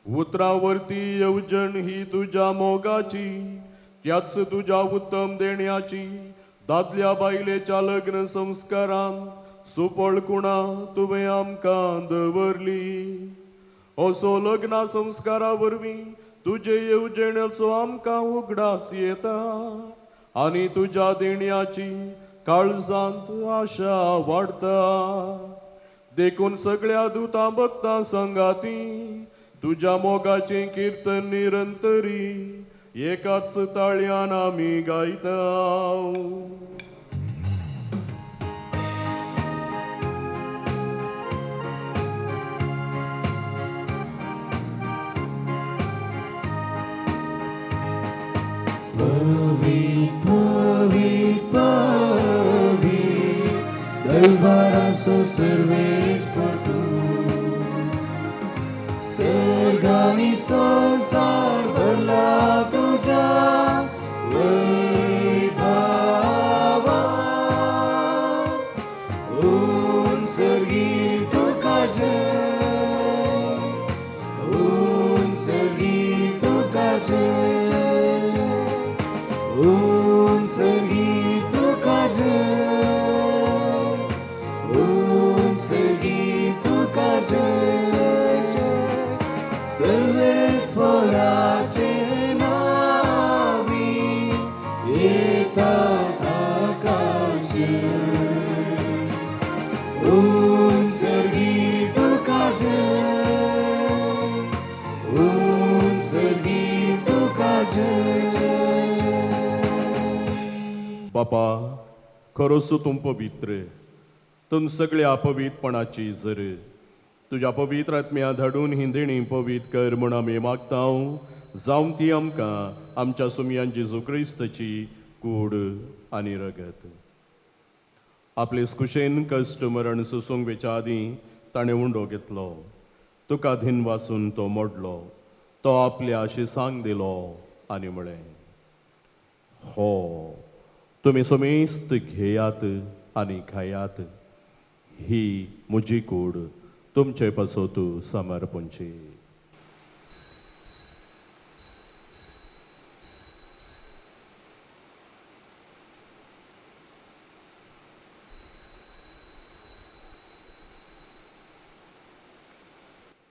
उतरावरती येवजण ही तुज्या मोगाची त्याच तुज्या उत्तम देण्याची दादल्या बायलेच्या लग्न संस्कारान सुपळकुणा तुवें आमकां दवरली. असो लग्ना संस्कारा वरवीं तुजे येवजणेचो आमकां उगडास येता आनी तुज्या देण्याची काळजांत आशा वाडता. देखून सगळ्या दुतां भक्तां संगाती तुज्या मोगाचें किर्तन निरंतरी एकाच ताळ्यान आमी गायताव. Pavit, pavit, pavit, Daivaras serves por tu. Sergani संसार भरला तुझ्या वैभवा. ऊन सर्गी तुका जय, ऊन सर्गी तुका जय, ऊन सर्गी तुका जय, ऊन सर्गी तुका जय. सर्वेस्पराचे नावी येतात आकाशे. ऊन सर्गी तुका जय, ऊन सर्गी तुका जय. बापा खरोच तूं पवित्र, तूं सगळ्या अपवित्रपणाची जर तुज्या पवित्र आत्म्या धाडून ही देणी पवित्र कर म्हूण आमी मागताव. जावं ती आमकां आमच्या सुमयान जेजू क्रिस्ताची कूड आनी रगत. आपले कुशेन कश्ट मरण सोसूंक वेच्या आदीं ताणें उंडो घेतलो. तुका धीन वासून तो मोडलो. तो आपल्या शिसांक दिलो आनी म्हळें, हो तुमी समेस्त घेयात आनी खायात. ही म्हजी कूड तुमचे पसोतू समर्पणची.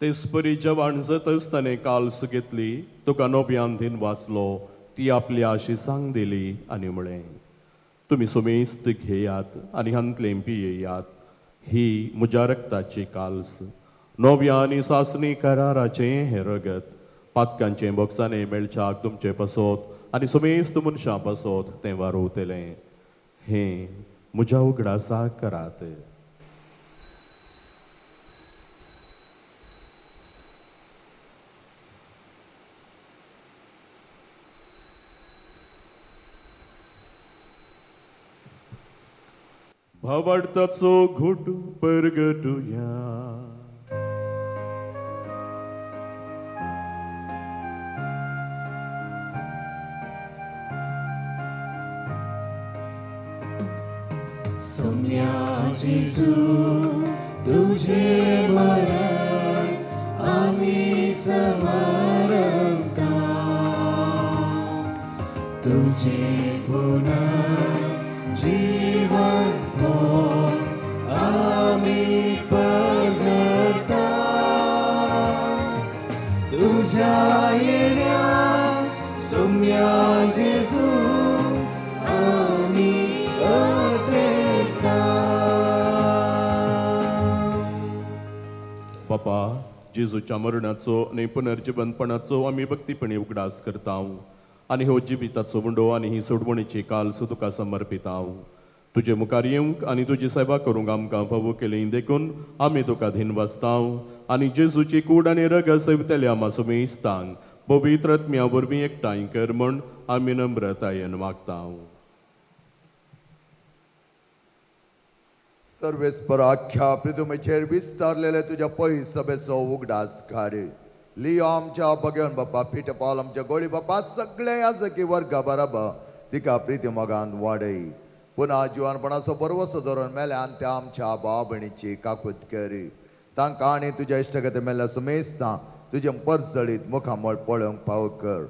तेसपरी जवान जात आसतना काल्स घेतली, तुका नव्यान धीन वाचलो, ती आपल्या शिसांक दिली आनी म्हळें, तुमी समेस्त घेयात आनी हांतलें पियेयात. ही म्हज्या रक्ताची काल्स, नव्या आनी सासणी कराराचें हें रगत, पातकांचे बोक्सांनी मेळच्याक तुमचे पसोत आनी सुमेस्त मनशां पसोत तें वारोवतलें. हें म्हज्या उगडासाक करात. भावार्थाचो घोट परगटुया. सोम्या जेजू तुझे मरण आम्ही समरता, तुझे पुन्हा जीवन हो आम्ही पगडता, तुझ्या येण्या सोम्या जेजू आम्ही बापा, जेजूच्या मरणाचो आनी पुनर्जिवनपणाचो आमी भक्तीपणी उगडास करता आनी हो जिविताचो मुंडो आनी ही सोडवणीची काल्स तुका समर्पिता. तुजे मुखार येवंक आनी तुजी सेवा करूंक आमकां फावो केली देखून आमी तुका धीन वाजता आनी जेजूची कूड आनी रग सेवतल्या मासुमेस्तांक पवित्र आत्म्या वरवीं एकठांय कर म्हूण आमी नम्रतायेन मागता. सर्वेस्पर आख्या पृथ्वीचेर विस्तारलेले तुझ्या पळी सभेचो उगडास काड. लियो आमच्या बगेवन बापा, पीठ पावल आमच्या गोळी बापा, सगळे याजकी वर्गा बराबर तिका प्रिती मोगान वाडय. पुन्हा जिवानपणाचो बरवसो धरून मेल्यान त्या आमच्या भाव भयणीची काकूत कर. तांकां आनी तुज्या इश्टगती मेल्या सुमेस्तां तुजे परसळीत मुखामळ पळोवंक फावो कर.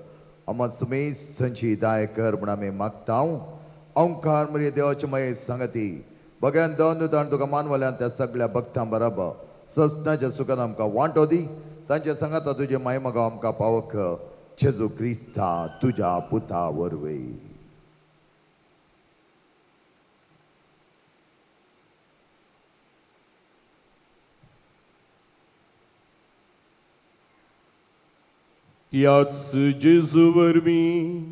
अमत सुमेस्त संची दाय कर म्हूण आमी मागता. ओंकार मरी देवाची मये संगती बग्यान दोन ताण तुका मानवल्यान त्या सगळ्या भक्तां बराबर ससनाच्या सुखान आमकां वांटो दी. तांच्या सांगाता तुजे महिमा आमकां फावो कर. जेजू क्रिस्ता तुज्या पुता वरवीं. त्याच जेजू वरवीं,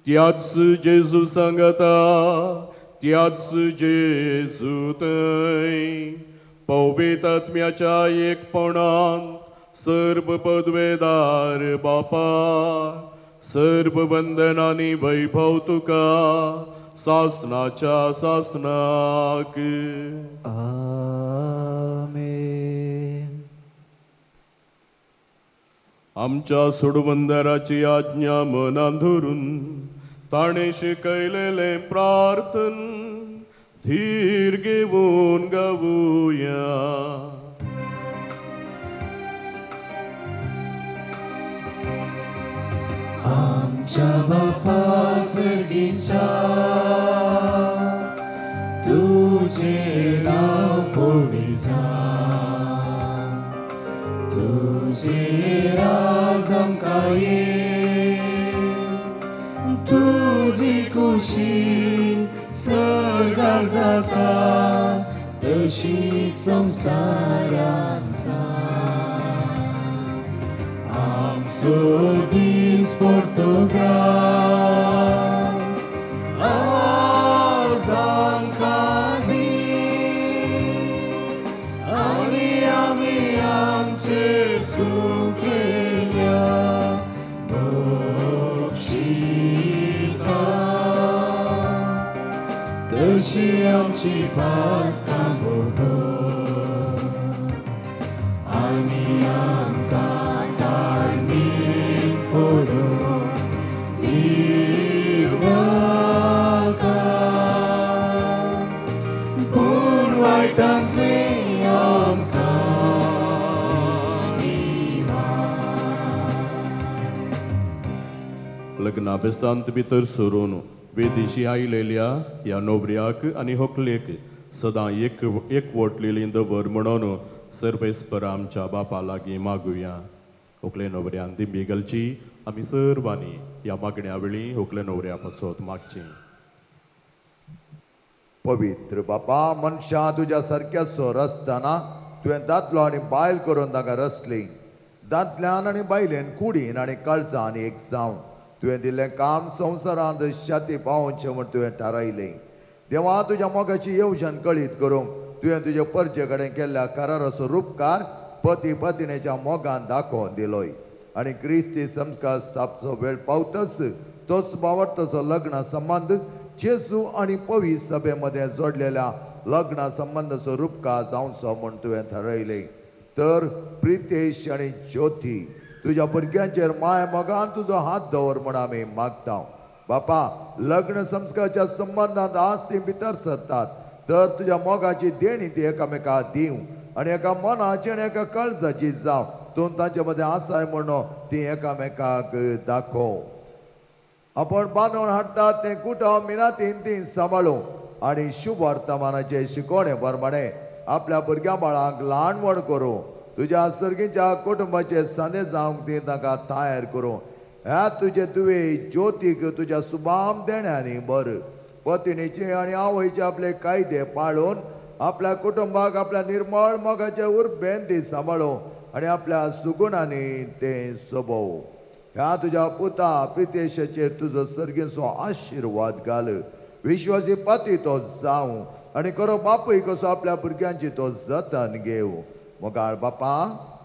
त्याच जेजू सांगता, त्याच जेजू थंय पवित्र आत्म्याच्या एकपणान सर्व पदवेदार बापा, सर्व वंदनांनी वैभव तुका सासनाच्या सासनाक. आमेन. आमच्या सोडवंदराची आज्ञा मनान धरून ताणे शिकयलेले प्रार्थन धीर घेवन गावुया. आमच्या बापा सर्गीच्या तुझे नाव पवित्र, तुझे राज आमकां ये, तुझी खुशी स्वर्गार जाता तशी संसारांत जा. आमचो दीस पडतो ग्रास आज आमकां दी आनी आमी आमचेर सुकेल्या तशी आमची पातकां भोगोस आनी आमकां ताळमीत पडून दिवका, पूण वायटांतले आमकां निवार. लग्नाभेस्तांत भितर सरून वेदिशी आयलेल्या ह्या नोवऱ्याक आनी व्हंकलेक सदां एकवटलेली दवर म्हणून सर्वेस्पर आमच्या बापा लागीं मागुया. व्हंकले नोवऱ्यान दिंबी घालची. आमी सर्वांनी ह्या मागण्या वेळी व्हंकले नोवऱ्या पासत मागचें. पवित्र बापा मनशा तुझ्या सारक्या सोर आसतना तुवें दादलो आनी बायल करून ताका रचली. दादल्यान आनी बायलेन कुडीन आनी काळजान एक जावन तुवें दिल्लें काम संवसारांत शाती पावोवचें म्हूण तुवें थारायलें. देवा तुज्या मोगाची येवजण कळीत करूंक तुवें तुजे परजे कडेन केल्ल्या कराराचो रूपकार पती पत्नीच्या मोगान दाखोवन दिलोय. आनी क्रिस्ती संस्कार स्थापचो वेळ पावतच तोच भावार्थाचो लग्न संबंध जेजू आनी पवित्र सभे मदें जोडलेल्या लग्न संबंधाचो रूपकार जावचो म्हूण तुवें थारायलें. तर प्रितेश आनी ज्योती तुज्या भुरग्यांचेर माय मोगान तुजो हात दवर म्हूण आमी मागता. बापा लग्न संस्काराच्या संबंधांत आज ती भितर सरतात तर तुज्या मोगाची देणी ती एकामेकाक दिवं आनी एका मनाची आनी एका काळजाची जावं तूं तांचे मदें आसाय म्हणून ती एकामेकाक दाखोव. आपण बांदून हाडटात तें कुटुंब मिनातीन ती सांबाळूं आनी शुभ वर्तमानाचे शिकोवणे प्रमाणे आपल्या भुरग्यां बाळांक ल्हान व्हड करूं तुज्या सर्गीच्या कुटुंबाचे सांदे जावंक ती ताका तयार करूं. ह्या तुजे तुवे ज्योतीक तुज्या सुबाम देण्यानी बर पत्नीचे आनी आवयचे आपले कायदे पाळून आपल्या कुटुंबाक आपल्या निर्मळ मोगाचे उर्बेन ती सांबाळूं आनी आपल्या सुगुणांनी ते सोबोव. ह्या तुज्या पुता प्रितेशाचेर तुजो सर्गीचो आशिर्वाद घाल. विश्वासी पती तो जावं आनी खरो बापूय कसो आपल्या भुरग्यांची तो जतन घेव. मोगाळ बापा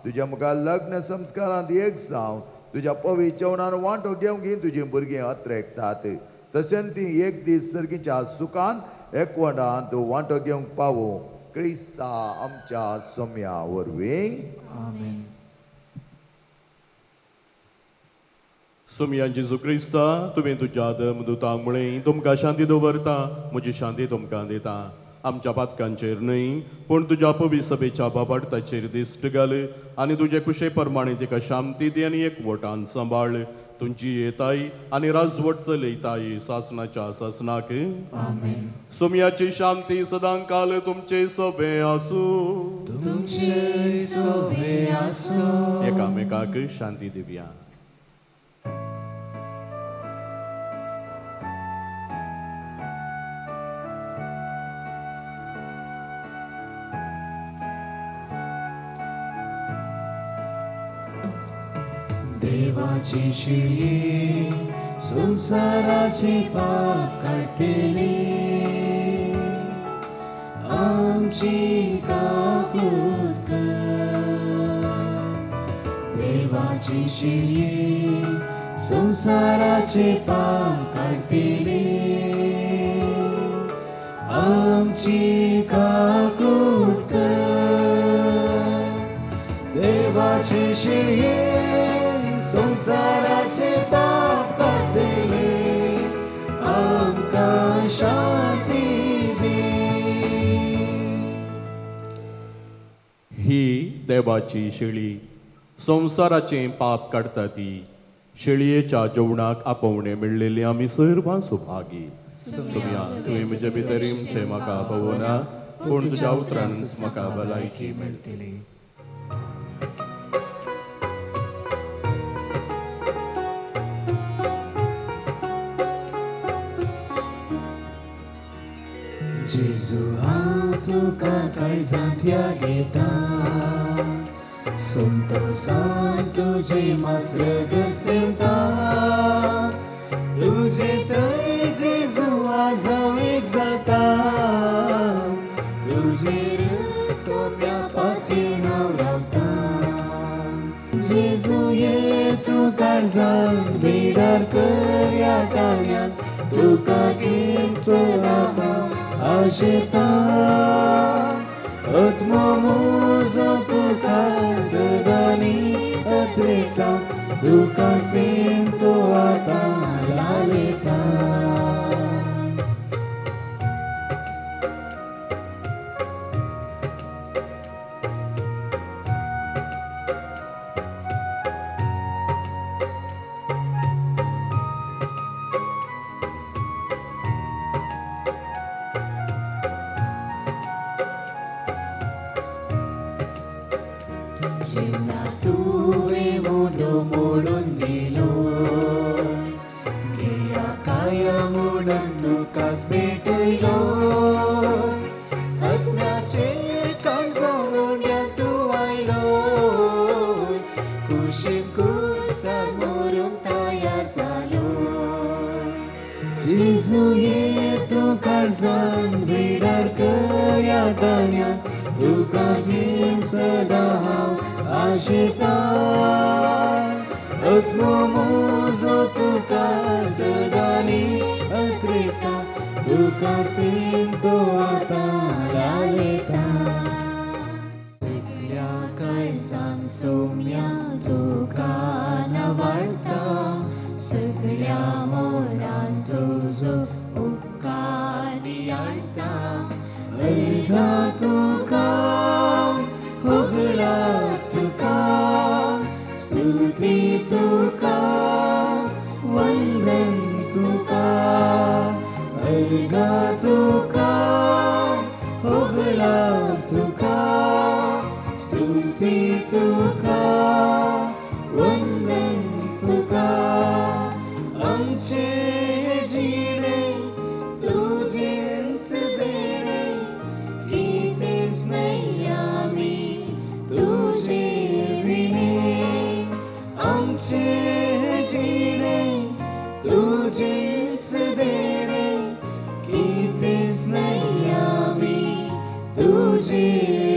तुज्या मुखार लग्न संस्कारांत एक जावं तुज्या पवित्र जेवणान वांटो घेवंक तुजीं भुरगीं अत्रेकतात. तशेंच ती एक दीस सर्गीच्या सुखान एकवटांत वांटो घेवंक पावो. क्रिस्ता आमच्या सोम्या वरवीं आमेन. सोमया जेजू क्रिस्ता तुवें तुज्या आदमदुतांक म्हळें तुमकां शांती दवरता म्हजी शांती तुमकां दिता. आमच्या पातकांचेर न्हय पूण तुज्या पवित्र सभेच्या बाबार्थाचेर दिश्ट घाल आनी तुजे कुशे प्रमाणे तिका शांती दी आनी एकवटान सांबाळ. तुमची येताय आनी राजवट चलयताय सासनाच्या सासनाक. आमेन. सोमयाची शांती सदां काल तुमचे सभे आसूं. तुमचे सोबे आसूं. एकामेकाक शांती दिवया. देवाची शिळी संसाराचे पाप काढतेली आमची काकूत कर. देवाची शिळी संसाराचे पाप काढतेली आमची काकूत कर. देवाची शिळी संसाराचे पाप काढतेले आमकां शांती दी. ही देवाची शेळी संसाराचे पाप काडटा ती. शेळयेच्या जेवणाक आपोवणे मेळलेले आमी सर्वां सुभागी. सोमया तुवें म्हजे भितरीमचे म्हाका पावोना पूण तुज्या उतरान म्हाका भलायकी मेळटली. जेजू हांव तुका काळजांत ह्या घेता संतोषान तुजे मासरगत सेवता. तुजे थंय जेजू आज हांव एक जाता तुजेर सोम्या पातयेन हांव रावता. जेजू ये तूं काळजांत बेडार कर ह्या टाळयांत तुका सेवता आशेता. आत्मो म्हजो तुका सदांनी अत्रेता तुका सेंतो आतां लालेता. जेन्ना तुवें मोडो मोडून दिलो घेया काया म्हणून तुकाच भेटलो अज्ञाचे काळजा मोड्या तू आयलो कुशीत कुसार मोरून तयार झालो जेजू ये तू काळजान भिडार कया टाण्यात तुकाच घेवन सदा हांव आशेता आत्मो म्हजो तुका सदांनी अत्रेता तुका सेंतो आतां लालयता सगळ्या काळजान सोम्या तुका नावाळटा सगळ्या मोलान तुजो उपकार याळटा अलगा तुका होगळा तुका स्तुती तुका वंदन तुका अलगा तुका होगळा तुका स्तुती तुका वंदन तुका आमचे जिणे तुजेच देणे कितेंच नाही आमी तुजे विणे आमचे जिणे तुजेच देणे कितेंच नाही आमी तुजे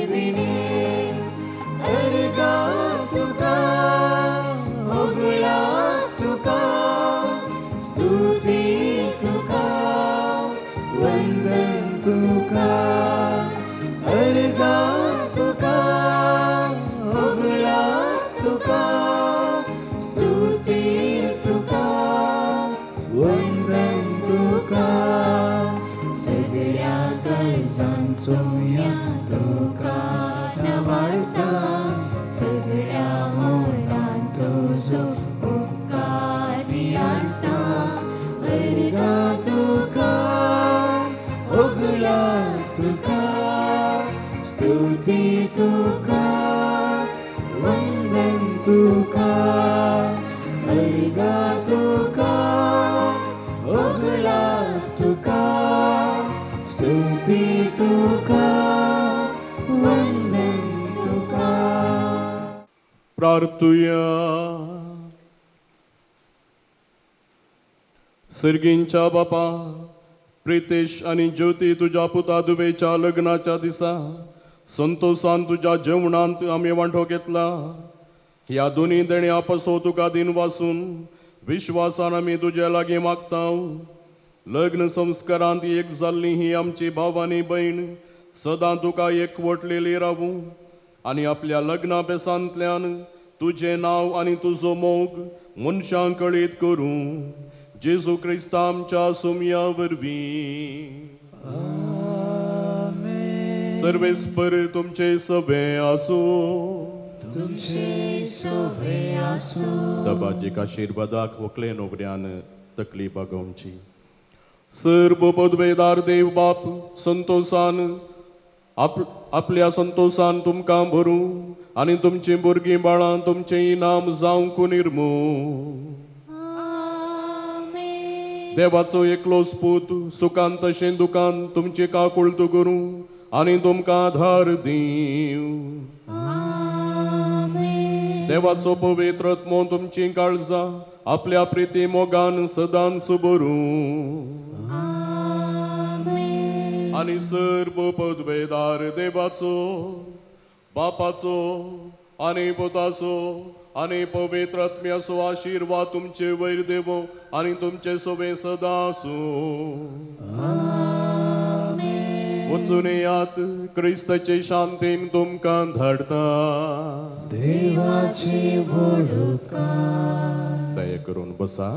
विणे अर्गा तुका होगळा तुका स्तुती तुका वंदन तुका अर्गा तुका होगळा तुका स्तुती तुका वंदन तुका सगळ्या काळजान सोम्या तुका नावाळटा सगळ्या मोलान तुजो उपकार याळटा अर्गा तुका होगळा तुका स्तुती तुका वंदन तुका अर्गा तुका होगळा तुका स्तुती तुका वंदन तुका प्रार्थुया सर्गींच्या बापा प्रितेश आणि ज्योती तुझ्या पुता दुबेच्या लग्नाच्या दिसा संतोषान तुझ्या जेवणांत आम्ही वांटो घेतला ह्या दोन्ही देण्या पासो तुका दिन वाचून विश्वासान आमी तुजे लागीं मागता लग्न संस्कारांत एक जाल्ली ही आमची भाव आनी भयण सदां तुका एकवटलेली रावूं आनी आपल्या लग्ना बेसांतल्यान तुजें नांव आनी तुजो मोग मनशांक कळीत करूं जेजू क्रिस्त आमच्या सुमया वरवीं सर्वेस्पर तुमचे सभे आसूं तुमचे सोबे आसूं दबाजीक आशिर्वादाक व्हंकले नोकऱ्यान तकली बागोवची सर्व पदवेदार देव बाप संतोषान आपल्या संतोषान तुमकां भरूं आनी तुमची भुरगीं बाळां तुमचें इनाम जावंक निर्मू देवाचो एकलोच पूत सुखान तशें दुखान तुमची काकुळट करूं आनी तुमकां आधार दिवं देवाचो पवित्र आत्मो तुमची काळजां आपल्या प्रिती मोगान सदांच भरूं आनी सर्व पदवेदार देवाचो बापाचो आनी पुताचो आनी पवित्र आत्म्याचो आशिर्वाद तुमचे वयर देवो आनी तुमचे सोबे सदां आसूं वचून येयात क्रिस्ताचे शांतीन तुमकां धाडटा देवाचे व्हडुपकार दया करून बसा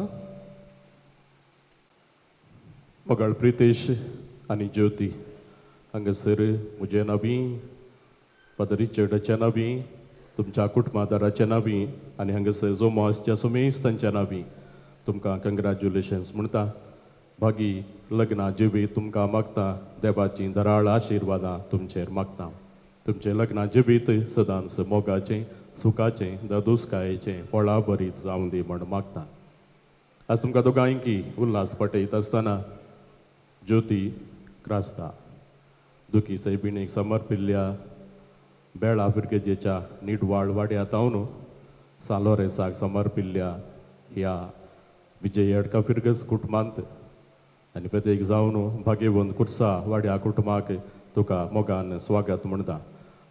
मगळ प्रितेश आनी ज्योती हांगासर म्हजे नांवी फादर रिचर्डाच्या नांवी तुमच्या कुटुंबादाराच्या नांवी आनी हांगासर जो मॉसच्या सुमेश तांच्या नांवी तुमकां कंग्रॅच्युलेशन्स म्हणटा भागी लग्ना जिवीत तुमकां मागता देवाची दराळ आशिर्वादां तुमचेर मागता तुमचें लग्ना जिवीत सदांच मोगाचें सुखाचें ददुस्कायेचें फळां बरीच जावं दी म्हण मागता आज तुमकां दोगांयकी उल्हास पटयत आसतना ज्योती क्रास्ता दुखी सैबिणीक समर्पिल्ल्या बेळा पिर्गेजेच्या निडवाळ वाड्या तावन सालोरेसाक समर्पिल्ल्या ह्या विजय येडका फिरगस कुटुंबांत आनी प्रत्येक जावन भाग्यवंत कुर्सा वाड्या कुटुंबाक तुका मोगान स्वागत म्हणटा.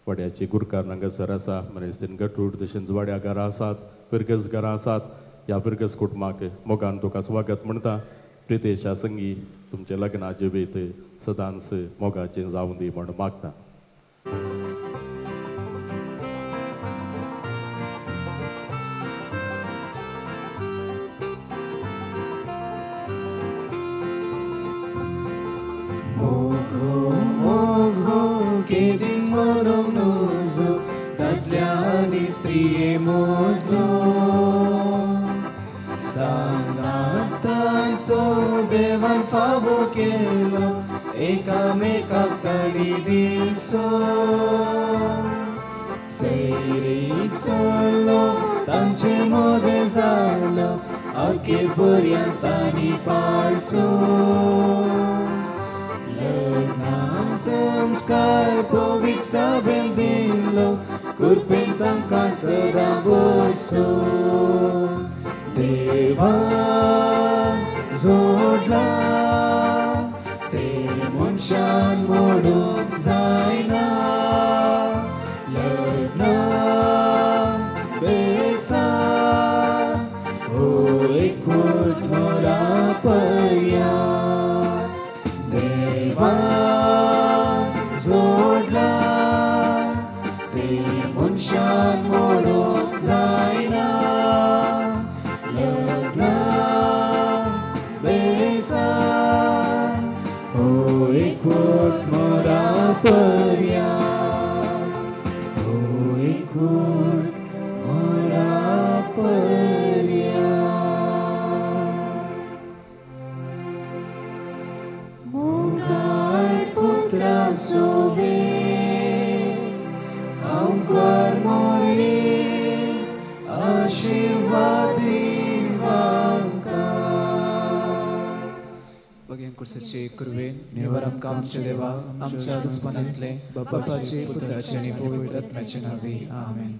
वाड्याची गुरकार हांगासर आसा मनीसतीन गटूड तशेंच वाड्या घरां आसात फिरगस घरां आसात. ह्या फिरगस कुटुंबाक मोगान तुका स्वागत म्हणटा. प्रितेशा संगी तुमचे लग्ना जिवीत सदांच मोगाचें जावं दी म्हण मागता. Kiedyś moronoso, datliani strie modlo. Sanata so devan favokelo, ekamekak tali dilso. Seiri solo, tance mode zalo, ake poriantani palso. संस्कार पवित्र सभेन दिलो कुर्पेन तांकां सदां बसो. देवान जोडला ते मनशान मोडूंक जायना. लग्नान बेसान हो एकवट मोरा पर्या. जोडला ते मनशान मोडूंक जायना. लग्नान बेसान हो एकवट मोरा पर्या. हो एकवट मोरा पर्या. मोगाळ पुत्रा सोबे आमकां मोरी आशिर्वादी बघेन कुर्साचे कुरवेन निवार आमकां आमचे देवा आमच्या दुस्मनांतले बापाचे पुताचे आनी पवित्र आत्म्याचे नावे आमेन.